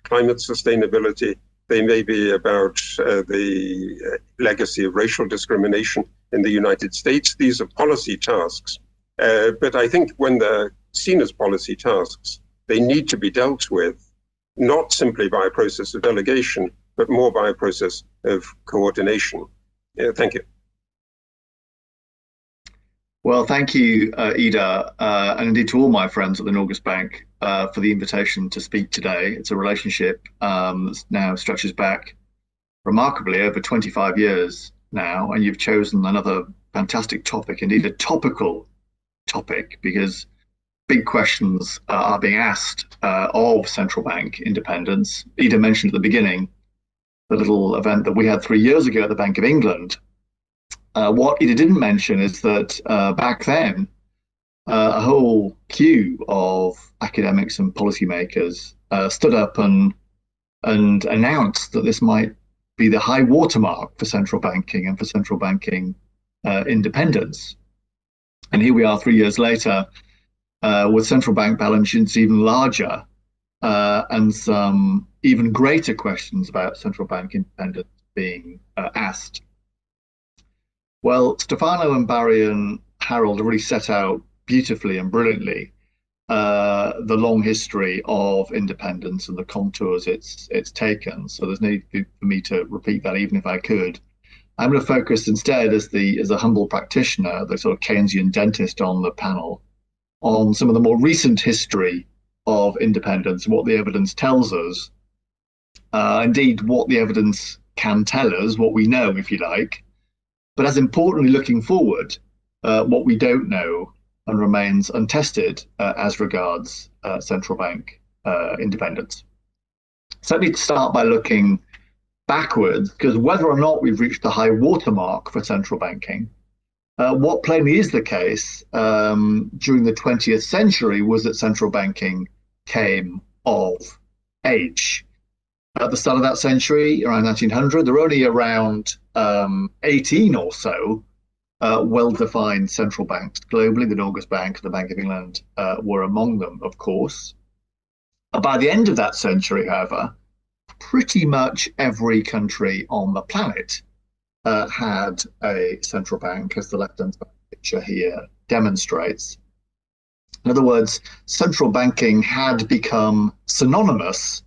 climate sustainability. They may be about the legacy of racial discrimination in the United States. These are policy tasks. But I think when they're seen as policy tasks, they need to be dealt with, not simply by a process of delegation, but more by a process of coordination. Thank you. Well, thank you, Ida, and indeed to all my friends at the Norges Bank for the invitation to speak today. It's a relationship that now stretches back remarkably over 25 years now, and you've chosen another fantastic topic, indeed a topical topic, because big questions are being asked of central bank independence. Ida mentioned at the beginning the little event that we had 3 years ago at the Bank of England. What Ida didn't mention is that back then, a whole queue of academics and policymakers stood up and announced that this might be the high watermark for central banking and for central banking independence. And here we are 3 years later with central bank balance sheets even larger and some even greater questions about central bank independence being asked. Well, Stefano and Barry and Harold have really set out beautifully and brilliantly the long history of independence and the contours it's taken. So there's no need for me to repeat that, even if I could. I'm going to focus instead, as a humble practitioner, the sort of Keynesian dentist on the panel, on some of the more recent history of independence and what the evidence tells us. Indeed, what the evidence can tell us, what we know, if you like. But as importantly, looking forward, what we don't know and remains untested as regards central bank independence. So let me start by looking backwards, because whether or not we've reached the high watermark for central banking, what plainly is the case during the 20th century was that central banking came of age. At the start of that century, around 1900, there were only around 18 or so well-defined central banks globally. The Norges Bank and the Bank of England were among them, of course. By the end of that century, however, pretty much every country on the planet had a central bank, as the left-hand picture here demonstrates. In other words, central banking had become synonymous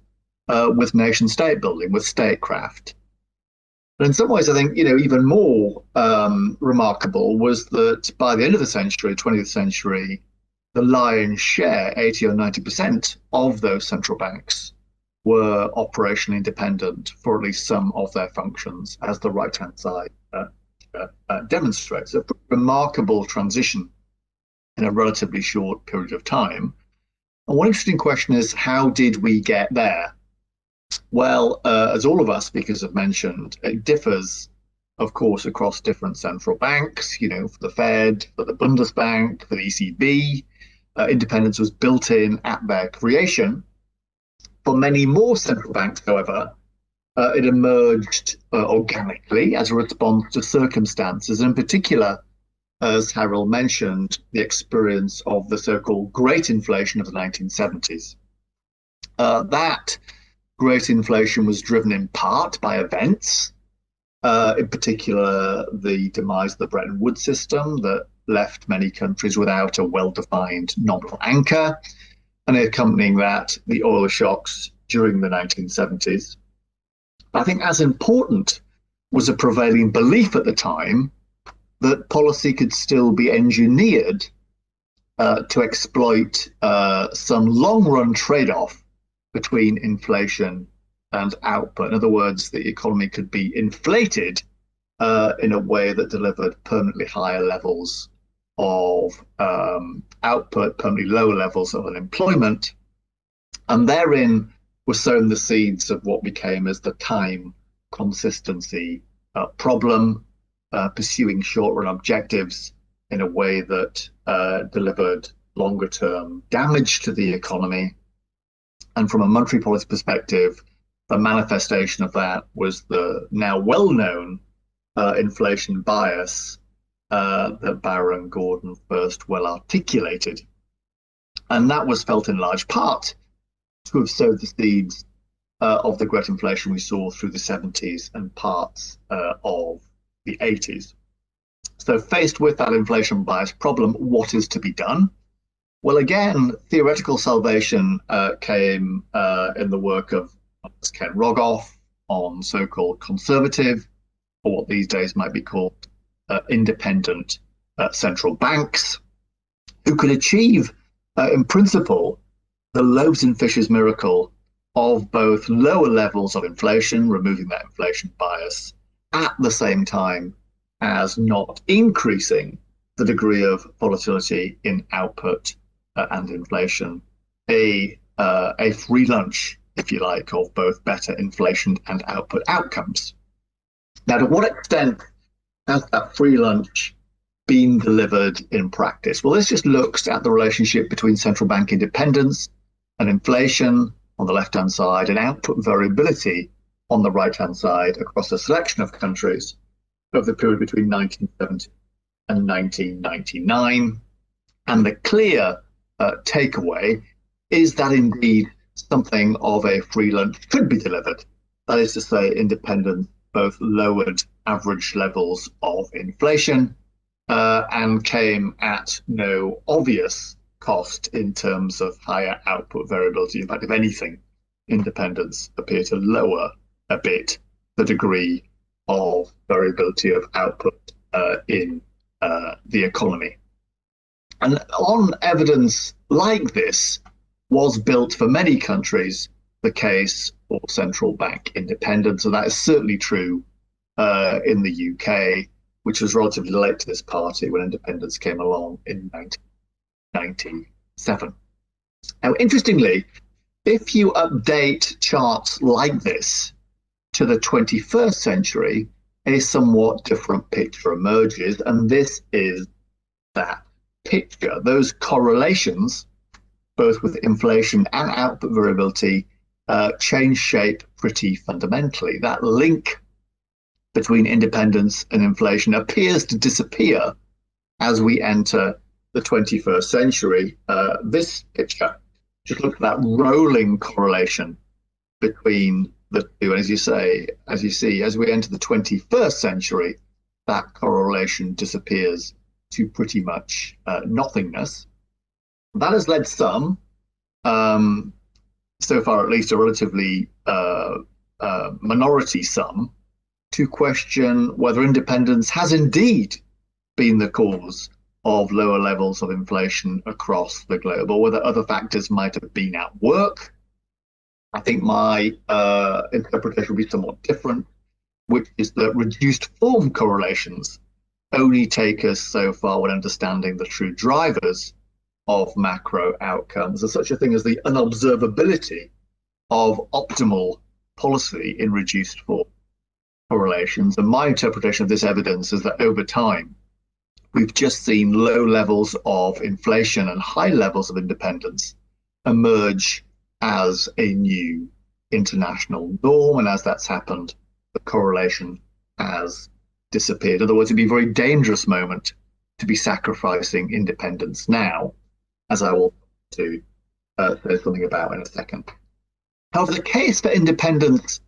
with nation-state building, with statecraft. But in some ways, I think, even more remarkable was that by the end of the century, 20th century, the lion's share, 80 or 90% of those central banks were operationally independent for at least some of their functions, as the right-hand side demonstrates. A remarkable transition in a relatively short period of time. And one interesting question is, how did we get there? Well, as all of our speakers have mentioned, it differs, of course, across different central banks. For the Fed, for the Bundesbank, for the ECB, independence was built in at their creation. For many more central banks, however, it emerged organically as a response to circumstances, in particular, as Harold mentioned, the experience of the so-called Great Inflation of the 1970s. That Great Inflation was driven in part by events, in particular the demise of the Bretton Woods system that left many countries without a well-defined nominal anchor, and accompanying that, the oil shocks during the 1970s. I think as important was a prevailing belief at the time that policy could still be engineered to exploit some long-run trade-off between inflation and output. In other words, the economy could be inflated in a way that delivered permanently higher levels of output, permanently lower levels of unemployment. And therein were sown the seeds of what became as the time consistency problem, pursuing short-run objectives in a way that delivered longer-term damage to the economy. And from a monetary policy perspective, the manifestation of that was the now well-known inflation bias that Barrow and Gordon first well articulated. And that was felt in large part to have sowed the seeds of the great inflation we saw through the 70s and parts of the 80s. So faced with that inflation bias problem, what is to be done? Well, again, theoretical salvation came in the work of Ken Rogoff on so-called conservative, or what these days might be called independent central banks, who could achieve, in principle, the loaves and fishes miracle of both lower levels of inflation, removing that inflation bias, at the same time as not increasing the degree of volatility in output and inflation, a free lunch, if you like, of both better inflation and output outcomes. Now, to what extent has that free lunch been delivered in practice? Well, this just looks at the relationship between central bank independence and inflation on the left-hand side and output variability on the right-hand side across a selection of countries over the period between 1970 and 1999. And the clear takeaway is that indeed something of a free lunch could be delivered. That is to say, independence both lowered average levels of inflation and came at no obvious cost in terms of higher output variability. In fact, if anything, independence appeared to lower a bit the degree of variability of output in the economy. And on evidence like this was built for many countries the case for central bank independence, and that is certainly true in the UK, which was relatively late to this party when independence came along in 1997. Now, interestingly, if you update charts like this to the 21st century, a somewhat different picture emerges, and this is that picture. Those correlations, both with inflation and output variability, change shape pretty fundamentally. That link between independence and inflation appears to disappear as we enter the 21st century. This picture just look at that rolling correlation between the two. And as you see, as we enter the 21st century, that correlation disappears to pretty much nothingness. That has led some, so far at least a relatively minority sum, to question whether independence has indeed been the cause of lower levels of inflation across the globe, or whether other factors might have been at work. I think my interpretation would be somewhat different, which is that reduced form correlations only take us so far when understanding the true drivers of macro outcomes. There's such a thing as the unobservability of optimal policy in reduced form correlations. And my interpretation of this evidence is that over time, we've just seen low levels of inflation and high levels of independence emerge as a new international norm. And as that's happened, the correlation has disappeared. Otherwise, it'd be a very dangerous moment to be sacrificing independence now, as I will say something about in a second. However, the case for independence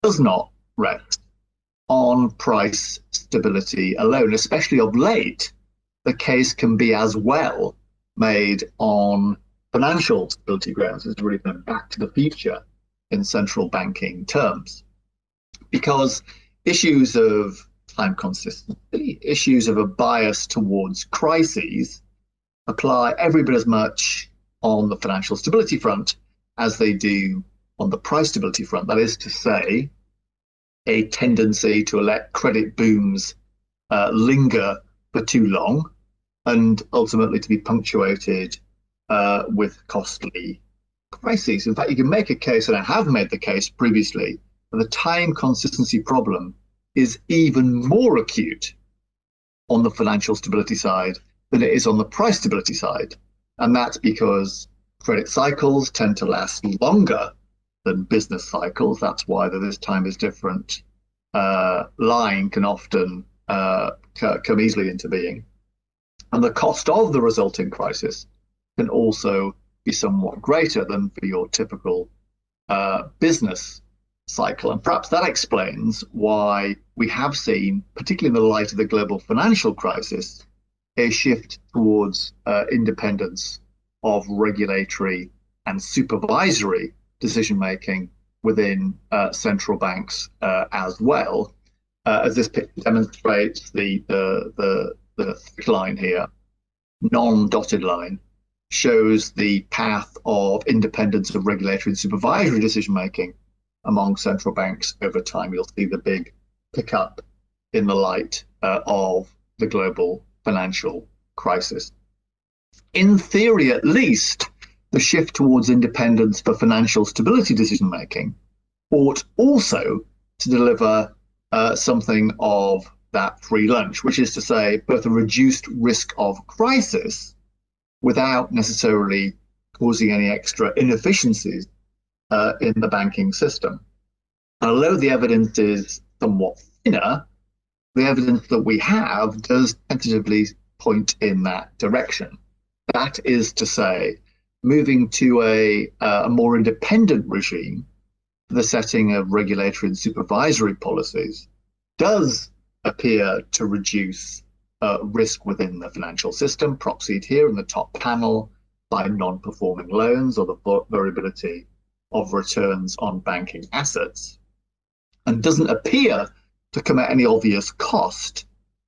does not rest on price stability alone, especially of late. The case can be as well made on financial stability grounds. It's really kind of back to the future in central banking terms, because issues of time consistency, issues of a bias towards crises apply every bit as much on the financial stability front as they do on the price stability front. That is to say, a tendency to let credit booms linger for too long and ultimately to be punctuated with costly crises. In fact, you can make a case, and I have made the case previously, that the time consistency problem is even more acute on the financial stability side than it is on the price stability side. And that's because credit cycles tend to last longer than business cycles. That's why this time is different. Lying can often come easily into being. And the cost of the resulting crisis can also be somewhat greater than for your typical business cycle. And perhaps that explains why we have seen, particularly in the light of the global financial crisis, a shift towards independence of regulatory and supervisory decision-making within central banks as well. As this picture demonstrates, the line here, non-dotted line, shows the path of independence of regulatory and supervisory decision-making among central banks over time. You'll see the big pickup in the light of the global financial crisis. In theory, at least, the shift towards independence for financial stability decision-making ought also to deliver something of that free lunch, which is to say both a reduced risk of crisis without necessarily causing any extra inefficiencies in the banking system. And although the evidence is somewhat thinner, the evidence that we have does tentatively point in that direction. That is to say, moving to a more independent regime for the setting of regulatory and supervisory policies does appear to reduce risk within the financial system, proxied here in the top panel by non-performing loans or the variability of returns on banking assets, and doesn't appear to come at any obvious cost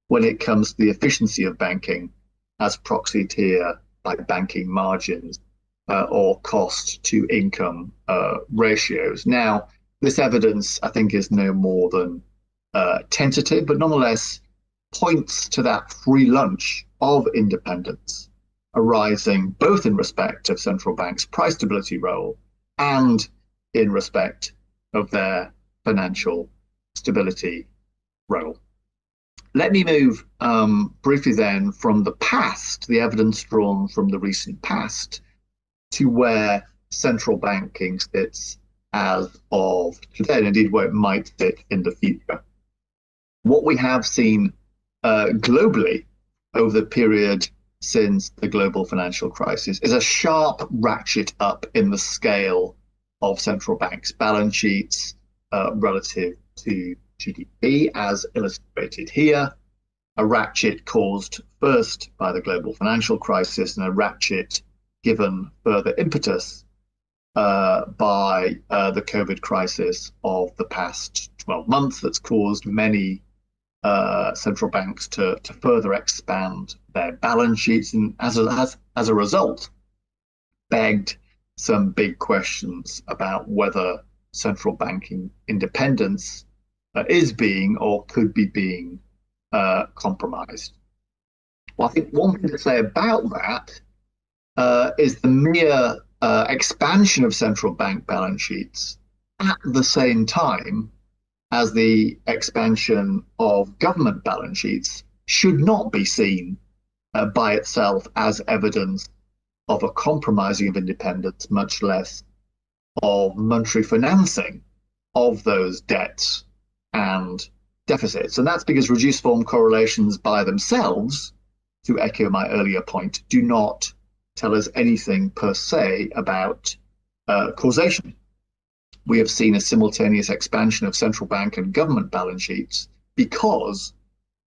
when it comes to the efficiency of banking, as proxied here by banking margins or cost to income ratios. Now, this evidence, I think, is no more than tentative, but nonetheless points to that free lunch of independence arising both in respect of central banks' price stability role and in respect of their financial stability role. Let me move briefly then from the past, the evidence drawn from the recent past, to where central banking sits as of today, and indeed where it might sit in the future. What we have seen globally over the period since the global financial crisis is a sharp ratchet up in the scale of central banks' balance sheets relative to GDP, as illustrated here. A ratchet caused first by the global financial crisis, and a ratchet given further impetus by the COVID crisis of the past 12 months that's caused many central banks to further expand their balance sheets, and as a result, begged some big questions about whether central banking independence is being or could be being compromised. Well, I think one thing to say about that is the mere expansion of central bank balance sheets at the same time as the expansion of government balance sheets should not be seen by itself as evidence of a compromising of independence, much less of monetary financing of those debts and deficits. And that's because reduced form correlations by themselves, to echo my earlier point, do not tell us anything per se about causation. We have seen a simultaneous expansion of central bank and government balance sheets because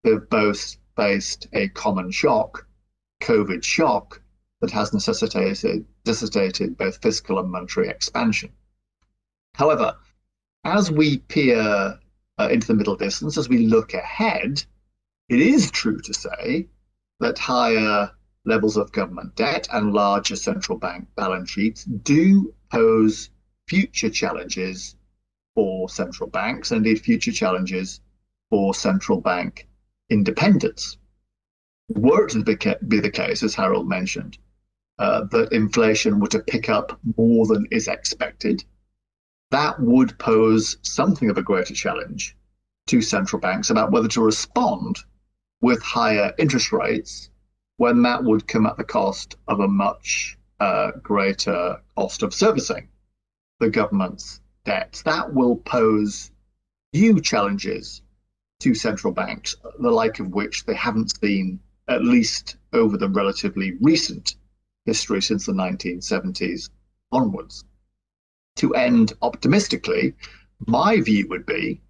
they've both faced a common shock, COVID shock, that has necessitated both fiscal and monetary expansion. However, as we peer into the middle distance, as we look ahead, it is true to say that higher levels of government debt and larger central bank balance sheets do pose future challenges for central banks, and indeed future challenges for central bank independence. Were it to be the case, as Harold mentioned, that inflation were to pick up more than is expected, that would pose something of a greater challenge to central banks about whether to respond with higher interest rates when that would come at the cost of a much greater cost of servicing the government's debts. That will pose new challenges to central banks, the like of which they haven't seen, at least over the relatively recent history since the 1970s onwards. To end optimistically, my view would be,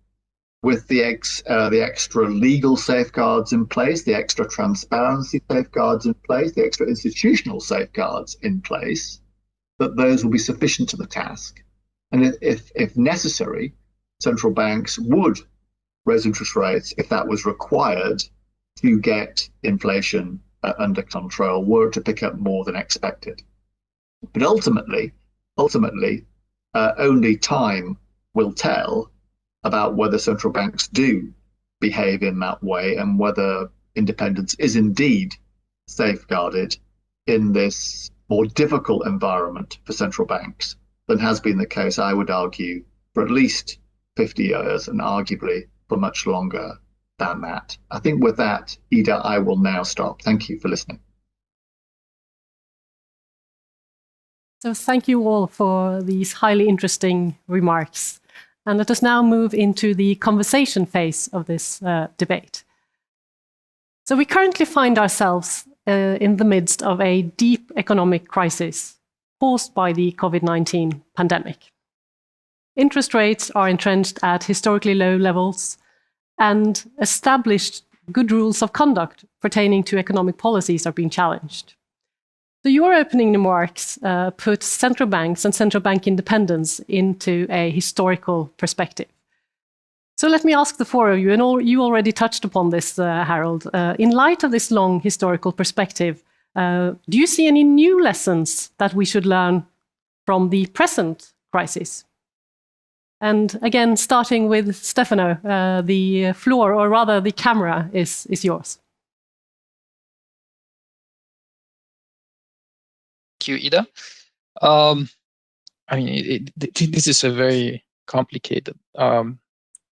with the extra legal safeguards in place, the extra transparency safeguards in place, the extra institutional safeguards in place, that those will be sufficient to the task. And if necessary, central banks would raise interest rates if that was required to get inflation under control, were it to pick up more than expected. But ultimately, only time will tell about whether central banks do behave in that way and whether independence is indeed safeguarded in this more difficult environment for central banks than has been the case, I would argue, for at least 50 years and arguably for much longer than that. I think with that, Ida, I will now stop. Thank you for listening. So thank you all for these highly interesting remarks. And let us now move into the conversation phase of this debate. So we currently find ourselves in the midst of a deep economic crisis caused by the COVID-19 pandemic. Interest rates are entrenched at historically low levels, and established good rules of conduct pertaining to economic policies are being challenged. So your opening remarks put central banks and central bank independence into a historical perspective. So let me ask the four of you, and you already touched upon this, Harold. In light of this long historical perspective, do you see any new lessons that we should learn from the present crisis? And again, starting with Stefano, the floor, or rather the camera, is yours. Thank you, Ida. I mean, this is a very complicated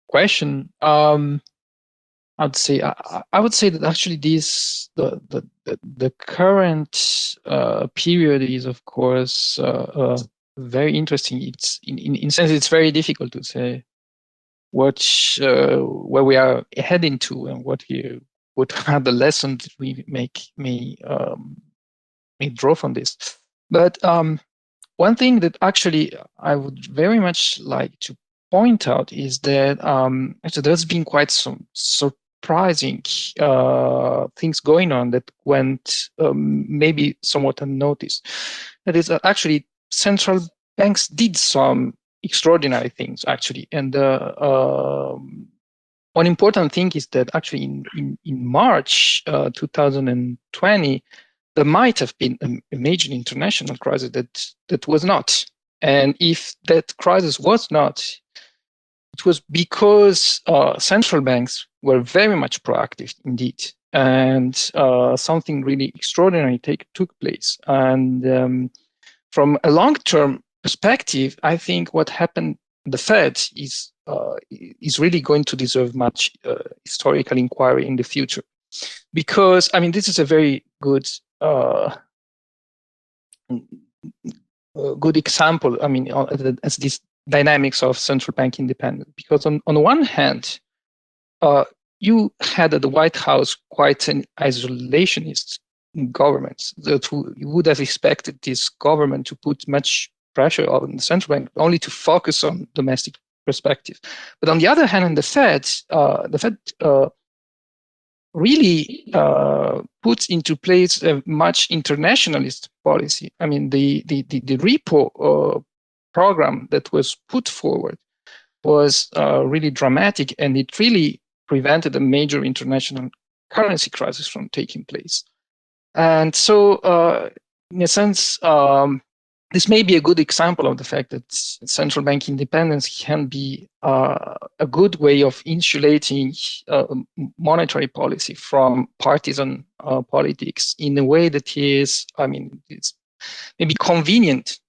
question. I would say that actually the current period is, of course, very interesting. It's in sense it's very difficult to say where we are heading to and what are the lessons we may draw from this. But one thing that actually I would very much like to point out is that actually there's been quite some surprising things going on that went maybe somewhat unnoticed. That is actually central banks did some extraordinary things actually, and one important thing is that actually in March 2020 there might have been a major international crisis that was not, and if that crisis was not, it was because central banks were very much proactive indeed, and something really extraordinary took place. And from a long-term perspective, I think what happened at the Fed is really going to deserve much historical inquiry in the future, because I mean this is a very good example. I mean, as these dynamics of central bank independence, because on the one hand, you had at the White House quite an isolationist government. You would have expected this government to put much pressure on the central bank only to focus on domestic perspective. But on the other hand, in the Fed really puts into place a much internationalist policy. I mean, the repo program that was put forward was really dramatic, and it really prevented a major international currency crisis from taking place. And so, in a sense, this may be a good example of the fact that central bank independence can be a good way of insulating monetary policy from partisan politics in a way that is, I mean, it's maybe convenient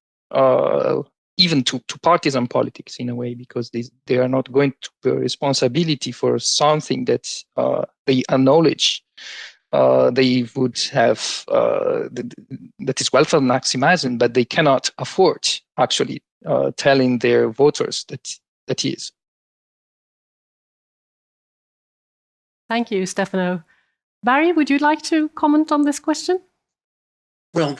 even to partisan politics in a way, because they are not going to bear responsibility for something that they acknowledge they would have that is welfare maximizing, but they cannot afford actually telling their voters that is. Thank you, Stefano. Barry, would you like to comment on this question? Well,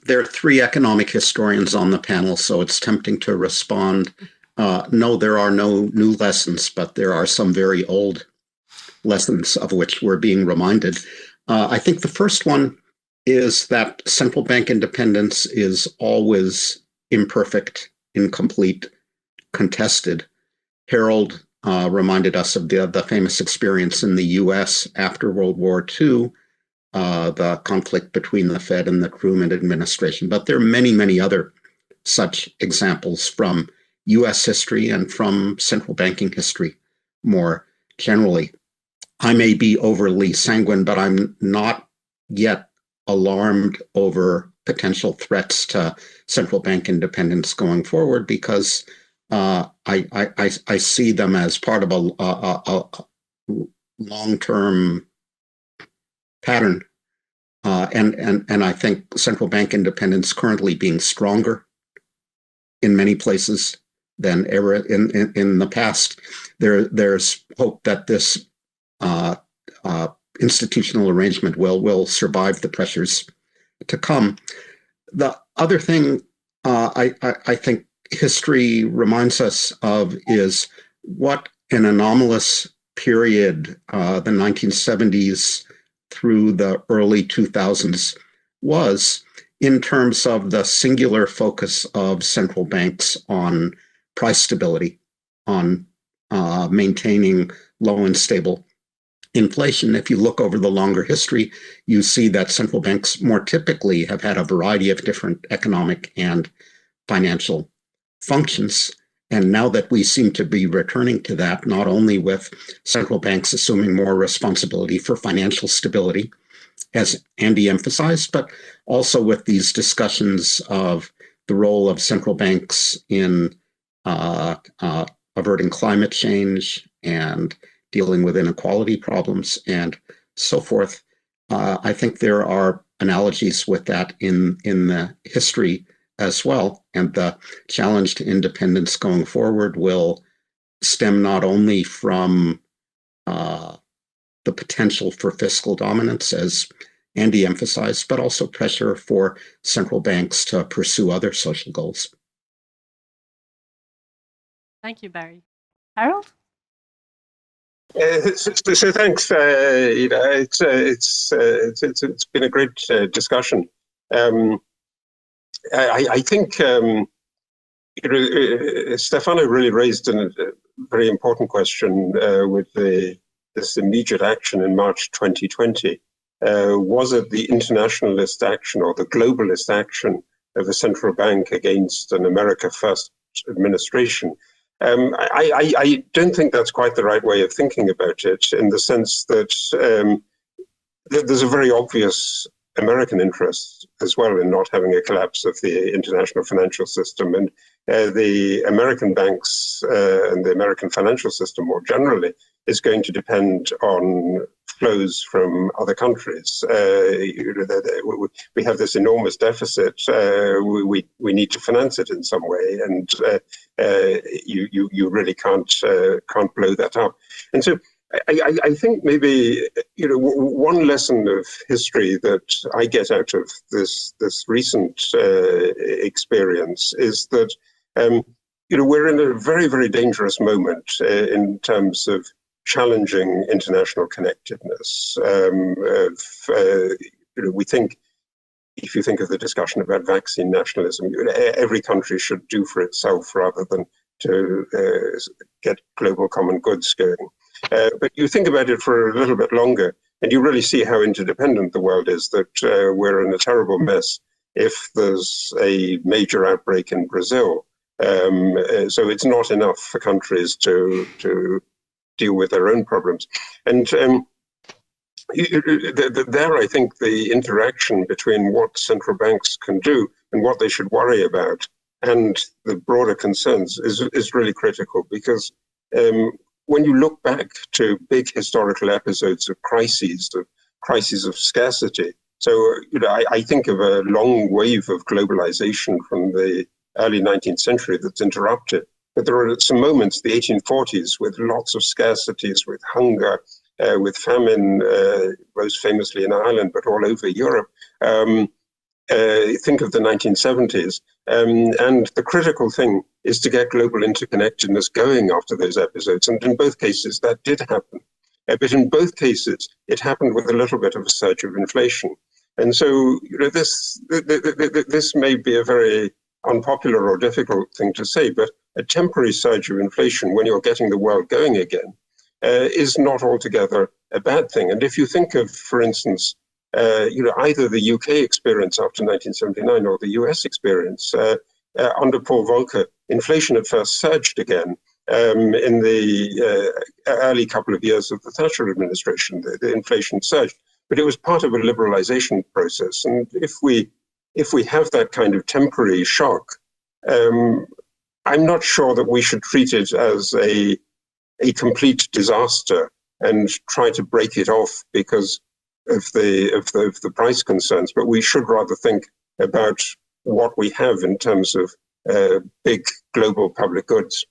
there are three economic historians on the panel, so it's tempting to respond. No, there are no new lessons, but there are some very old lessons of which we're being reminded. I think the first one is that central bank independence is always imperfect, incomplete, contested. Harold reminded us of the famous experience in the US after World War II, the conflict between the Fed and the Truman administration. But there are many, many other such examples from US history and from central banking history more generally. I may be overly sanguine, but I'm not yet alarmed over potential threats to central bank independence going forward, because I see them as part of a long-term pattern. And I think central bank independence currently being stronger in many places than ever in the past. There's hope that this institutional arrangement will survive the pressures to come. The other thing I think history reminds us of is what an anomalous period the 1970s through the early 2000s was in terms of the singular focus of central banks on price stability, on maintaining low and stable inflation. If you look over the longer history, you see that central banks more typically have had a variety of different economic and financial functions. And now that we seem to be returning to that, not only with central banks assuming more responsibility for financial stability, as Andy emphasized, but also with these discussions of the role of central banks in averting climate change and dealing with inequality problems and so forth. I think there are analogies with that in the history as well. And the challenge to independence going forward will stem not only from the potential for fiscal dominance, as Andy emphasized, but also pressure for central banks to pursue other social goals. Thank you, Barry. Harold? So thanks, Ida. It's been a great discussion. I think Stefano really raised a very important question with this immediate action in March 2020. Was it the internationalist action or the globalist action of a central bank against an America First administration? I don't think that's quite the right way of thinking about it, in the sense that there's a very obvious American interest as well in not having a collapse of the international financial system. And the American banks and the American financial system more generally is going to depend on flows from other countries. We have this enormous deficit. We need to finance it in some way, and you really can't blow that up. And so I think maybe one lesson of history that I get out of this recent experience is that we're in a very, very dangerous moment in terms of challenging international connectedness. We think, if you think of the discussion about vaccine nationalism, every country should do for itself rather than to get global common goods going. But you think about it for a little bit longer, and you really see how interdependent the world is, that we're in a terrible mess if there's a major outbreak in Brazil. So it's not enough for countries to deal with their own problems. And there, I think the interaction between what central banks can do and what they should worry about and the broader concerns is really critical, because when you look back to big historical episodes of crises of scarcity, so I think of a long wave of globalization from the early 19th century that's interrupted. But there are some moments, the 1840s, with lots of scarcities, with hunger, with famine, most famously in Ireland, but all over Europe. Think of the 1970s. And the critical thing is to get global interconnectedness going after those episodes. And in both cases, that did happen. But in both cases, it happened with a little bit of a surge of inflation. And so this may be a very unpopular or difficult thing to say, but a temporary surge of inflation when you're getting the world going again is not altogether a bad thing. And if you think of, for instance, either the UK experience after 1979 or the US experience, under Paul Volcker, inflation at first surged again in the early couple of years of the Thatcher administration. The inflation surged, but it was part of a liberalization process. And if we have that kind of temporary shock, I'm not sure that we should treat it as a complete disaster and try to break it off because of the price concerns. But we should rather think about what we have in terms of big global public goods.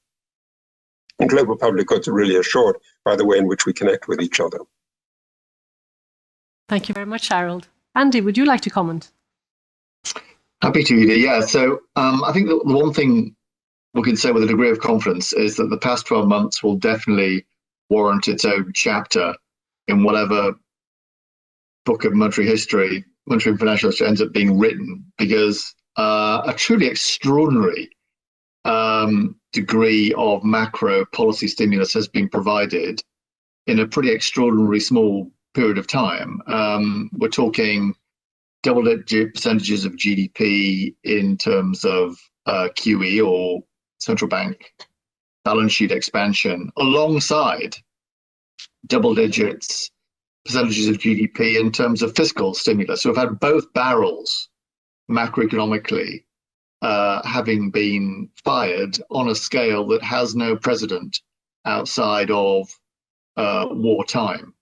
And global public goods are really assured by the way in which we connect with each other. Thank you very much, Harold. Andy, would you like to comment? Happy to, Ida. Yeah, so I think the one thing we can say with a degree of confidence is that the past 12 months will definitely warrant its own chapter in whatever book of monetary history, monetary and financial history ends up being written, because a truly extraordinary degree of macro policy stimulus has been provided in a pretty extraordinary small period of time. We're talking double-digit percentages of GDP in terms of QE, or central bank balance sheet expansion, alongside double digits percentages of GDP in terms of fiscal stimulus. So we've had both barrels macroeconomically having been fired on a scale that has no precedent outside of wartime.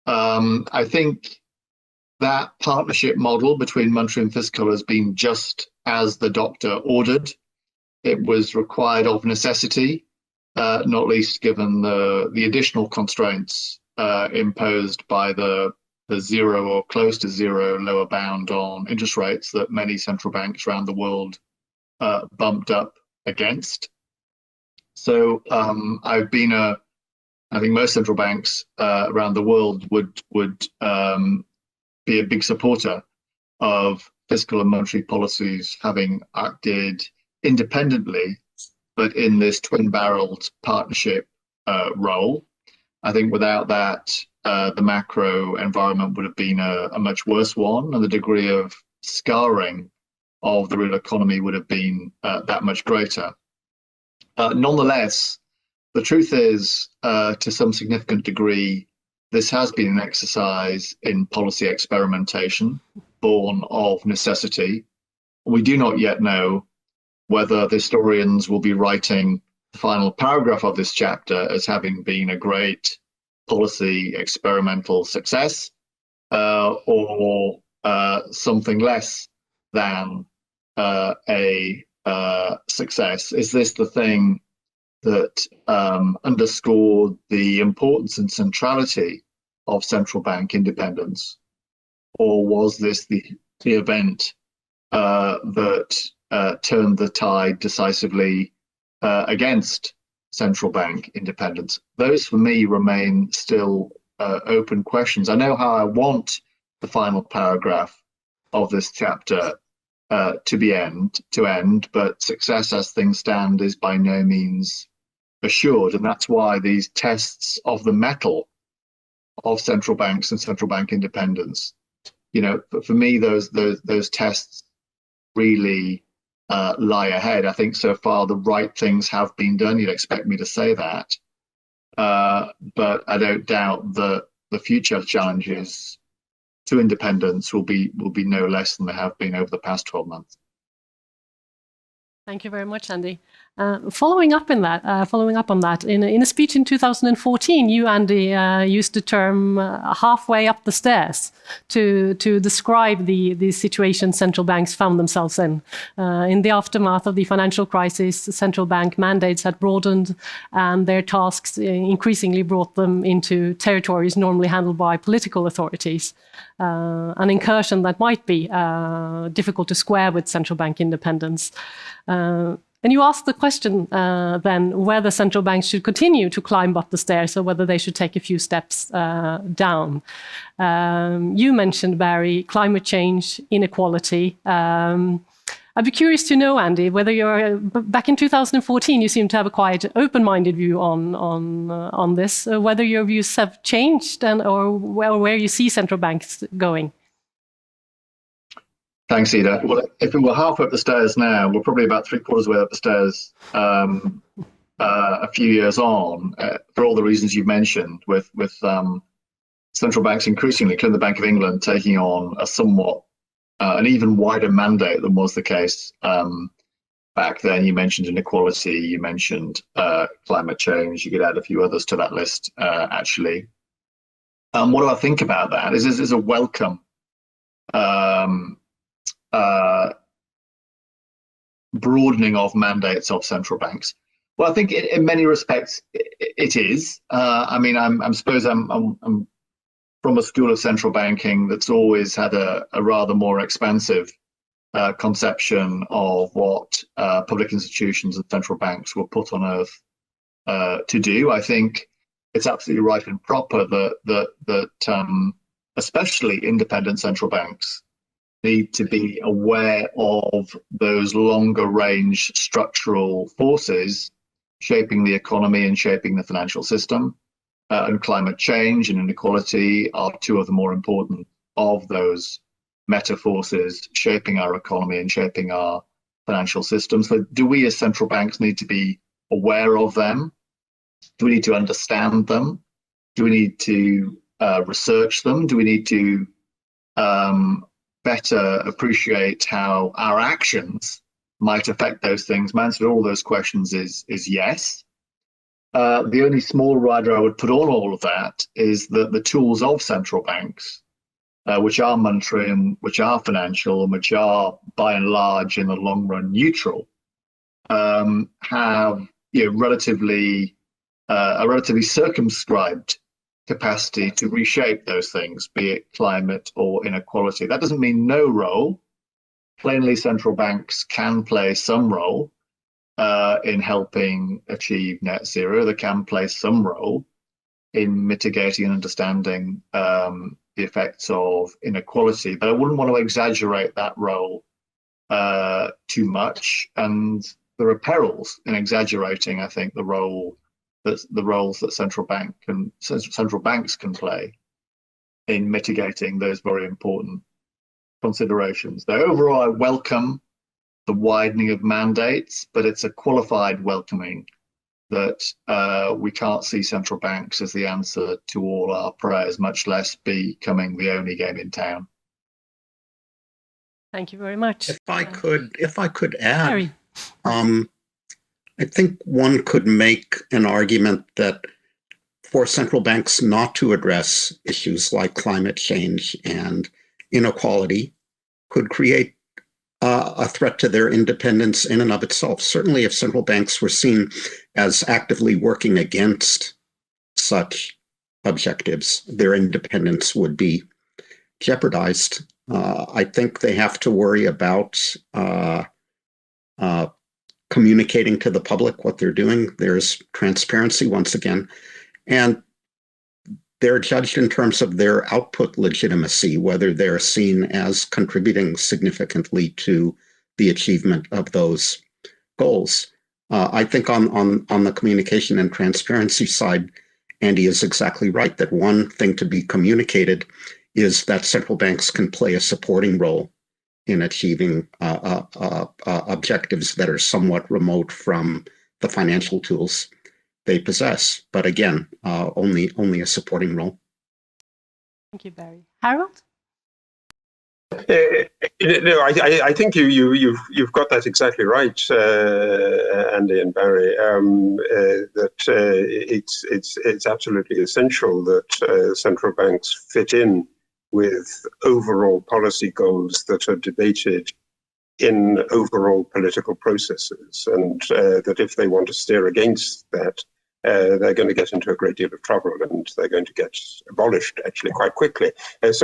I think that partnership model between monetary and fiscal has been just as the doctor ordered. It was required of necessity, not least given the additional constraints imposed by the zero or close to zero lower bound on interest rates that many central banks around the world bumped up against. So I think most central banks around the world would be a big supporter of fiscal and monetary policies having acted independently, but in this twin-barreled partnership role. I think without that, the macro environment would have been a much worse one, and the degree of scarring of the real economy would have been that much greater. Nonetheless, the truth is, to some significant degree, this has been an exercise in policy experimentation, born of necessity. We do not yet know whether the historians will be writing the final paragraph of this chapter as having been a great policy experimental success, or something less than a success. Is this the thing that underscored the importance and centrality of central bank independence, or was this the event that turned the tide decisively against central bank independence? Those, for me, remain still open questions. I know how I want the final paragraph of this chapter to end, but success as things stand is by no means assured, and that's why these tests of the mettle of central banks and central bank independence, for me, those tests really lie ahead. I think so far the right things have been done. You'd expect me to say that, but I don't doubt that the future challenges to independence will be no less than they have been over the past 12 months. Thank you very much, Andy. Following up on that, in a speech in 2014, you, Andy, used the term halfway up the stairs to describe the situation central banks found themselves in. In the aftermath of the financial crisis, central bank mandates had broadened, and their tasks increasingly brought them into territories normally handled by political authorities. An incursion that might be difficult to square with central bank independence. And you asked the question then whether central banks should continue to climb up the stairs or whether they should take a few steps down. You mentioned, Barry, climate change, inequality. I'd be curious to know, Andy, whether back in 2014, you seemed to have a quite open-minded view on this, whether your views have changed or where you see central banks going. Thanks, Ida. Well, if we were half up the stairs now, we're probably about 3/4 way up the stairs a few years on, for all the reasons you've mentioned, with central banks increasingly, including the Bank of England, taking on a somewhat an even wider mandate than was the case back then. You mentioned inequality, you mentioned climate change, you could add a few others to that list, actually. What do I think about that? Is a welcome broadening of mandates of central banks? Well, I think in many respects it is. I mean, I suppose I'm from a school of central banking that's always had a rather more expansive conception of what public institutions and central banks were put on earth to do. I think it's absolutely right and proper that especially independent central banks need to be aware of those longer range structural forces shaping the economy and shaping the financial system. And climate change and inequality are two of the more important of those meta forces shaping our economy and shaping our financial system. So do we as central banks need to be aware of them? Do we need to understand them? Do we need to research them? Do we need to better appreciate how our actions might affect those things? My answer to all those questions is yes. The only small rider I would put on all of that is that the tools of central banks, which are monetary and which are financial and which are by and large in the long run neutral, have a relatively circumscribed capacity to reshape those things, be it climate or inequality. That doesn't mean no role. Plainly, central banks can play some role in helping achieve net zero. They can play some role in mitigating and understanding the effects of inequality, but I wouldn't want to exaggerate that role too much. And there are perils in exaggerating, I think, the roles that central banks can play in mitigating those very important considerations. Though overall, I welcome the widening of mandates, but it's a qualified welcoming that we can't see central banks as the answer to all our prayers, much less becoming the only game in town. Thank you very much. If I could add, Harry. I think one could make an argument that for central banks not to address issues like climate change and inequality could create a threat to their independence in and of itself. Certainly, if central banks were seen as actively working against such objectives, their independence would be jeopardized. I think they have to worry about communicating to the public what they're doing. There's transparency once again, and they're judged in terms of their output legitimacy, whether they're seen as contributing significantly to the achievement of those goals. I think on the communication and transparency side, Andy is exactly right that one thing to be communicated is that central banks can play a supporting role in achieving objectives that are somewhat remote from the financial tools they possess. But again, only a supporting role. Thank you, Barry. Harold? No, I think you've got that exactly right, Andy and Barry. That it's absolutely essential that central banks fit in with overall policy goals that are debated in overall political processes, and that if they want to steer against that, they're going to get into a great deal of trouble, and they're going to get abolished actually quite quickly. The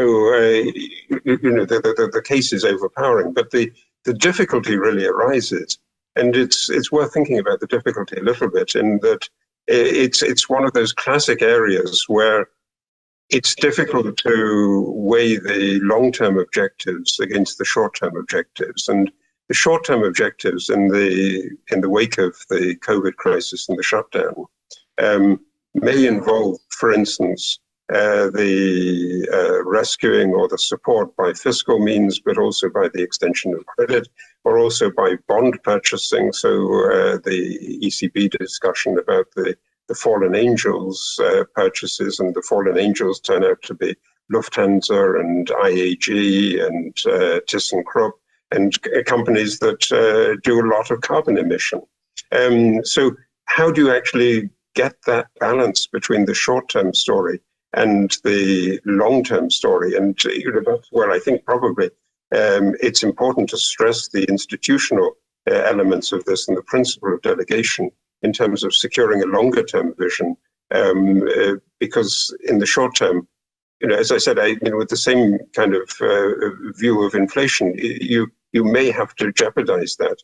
case is overpowering, but the difficulty really arises, and it's worth thinking about the difficulty a little bit, in that it's one of those classic areas where it's difficult to weigh the long-term objectives against the short-term objectives, and the short-term objectives in the wake of the COVID crisis and the shutdown may involve, for instance, the rescuing or the support by fiscal means, but also by the extension of credit, or also by bond purchasing. So the ECB discussion about the fallen angels purchases, and the fallen angels turn out to be Lufthansa and IAG and ThyssenKrupp, and companies that do a lot of carbon emission. So how do you actually get that balance between the short-term story and the long-term story? And that's where I think probably it's important to stress the institutional elements of this and the principle of delegation in terms of securing a longer-term vision, because in the short term, as I said, with the same kind of view of inflation, you may have to jeopardize that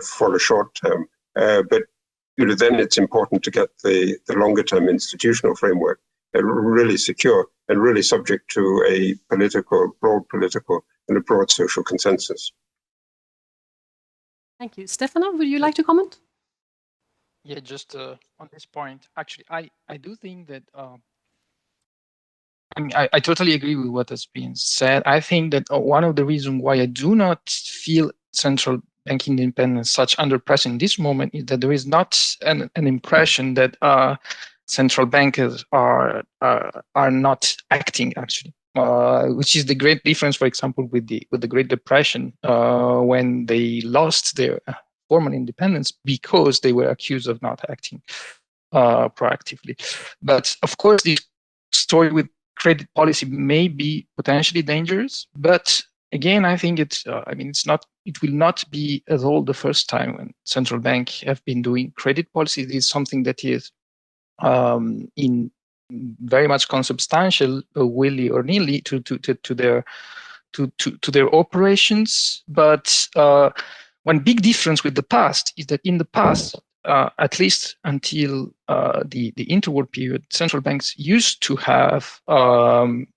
for a short term, but then it's important to get the longer-term institutional framework really secure and really subject to a broad political and a broad social consensus. Thank you. Stefano, would you like to comment? Yeah, just on this point, actually, I do think that I totally agree with what has been said. I think that one of the reasons why I do not feel central bank independence such under pressure in this moment is that there is not an impression that central bankers are not acting actually, which is the great difference, for example, with the Great Depression, when they lost their formal independence because they were accused of not acting proactively. But of course, this story with credit policy may be potentially dangerous, but again, I think it will not be at all the first time when central bank have been doing credit policy. It is something that is in very much consubstantial, willy or nilly, to their operations. But one big difference with the past is that in the past, at least until the interwar period, central banks used to have, and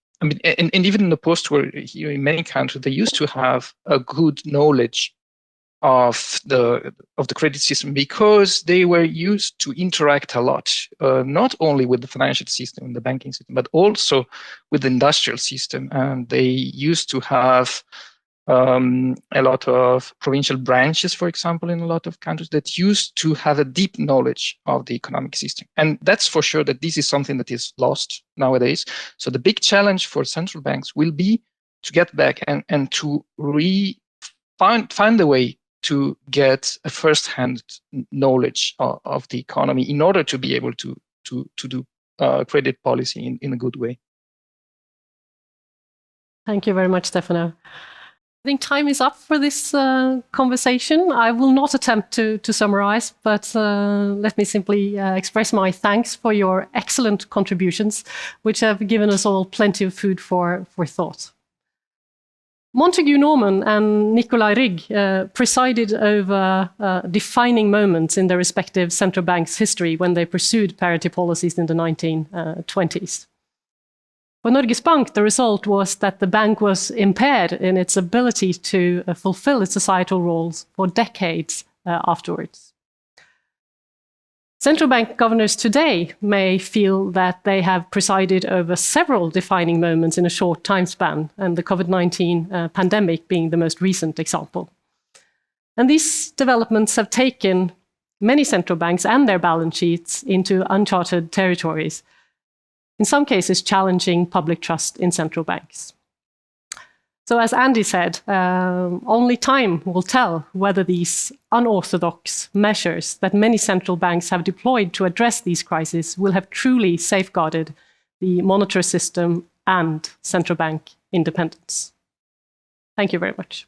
even in the post-war here in many countries, they used to have a good knowledge of the credit system because they were used to interact a lot, not only with the financial system and the banking system, but also with the industrial system. And they used to have a lot of provincial branches, for example, in a lot of countries that used to have a deep knowledge of the economic system. And that's for sure that this is something that is lost nowadays. So the big challenge for central banks will be to get back and to find a way to get a first-hand knowledge of the economy in order to be able to do credit policy in a good way. Thank you very much, Stefano. I think time is up for this conversation. I will not attempt to summarize, but let me simply express my thanks for your excellent contributions, which have given us all plenty of food for thought. Montague Norman and Nicolai Rygg presided over defining moments in their respective central banks' history when they pursued parity policies in the 1920s. For Norges Bank, the result was that the bank was impaired in its ability to fulfill its societal roles for decades afterwards. Central bank governors today may feel that they have presided over several defining moments in a short time span, and the COVID-19 pandemic being the most recent example. And these developments have taken many central banks and their balance sheets into uncharted territories, in some cases challenging public trust in central banks. So as Andy said, only time will tell whether these unorthodox measures that many central banks have deployed to address these crises will have truly safeguarded the monetary system and central bank independence. Thank you very much.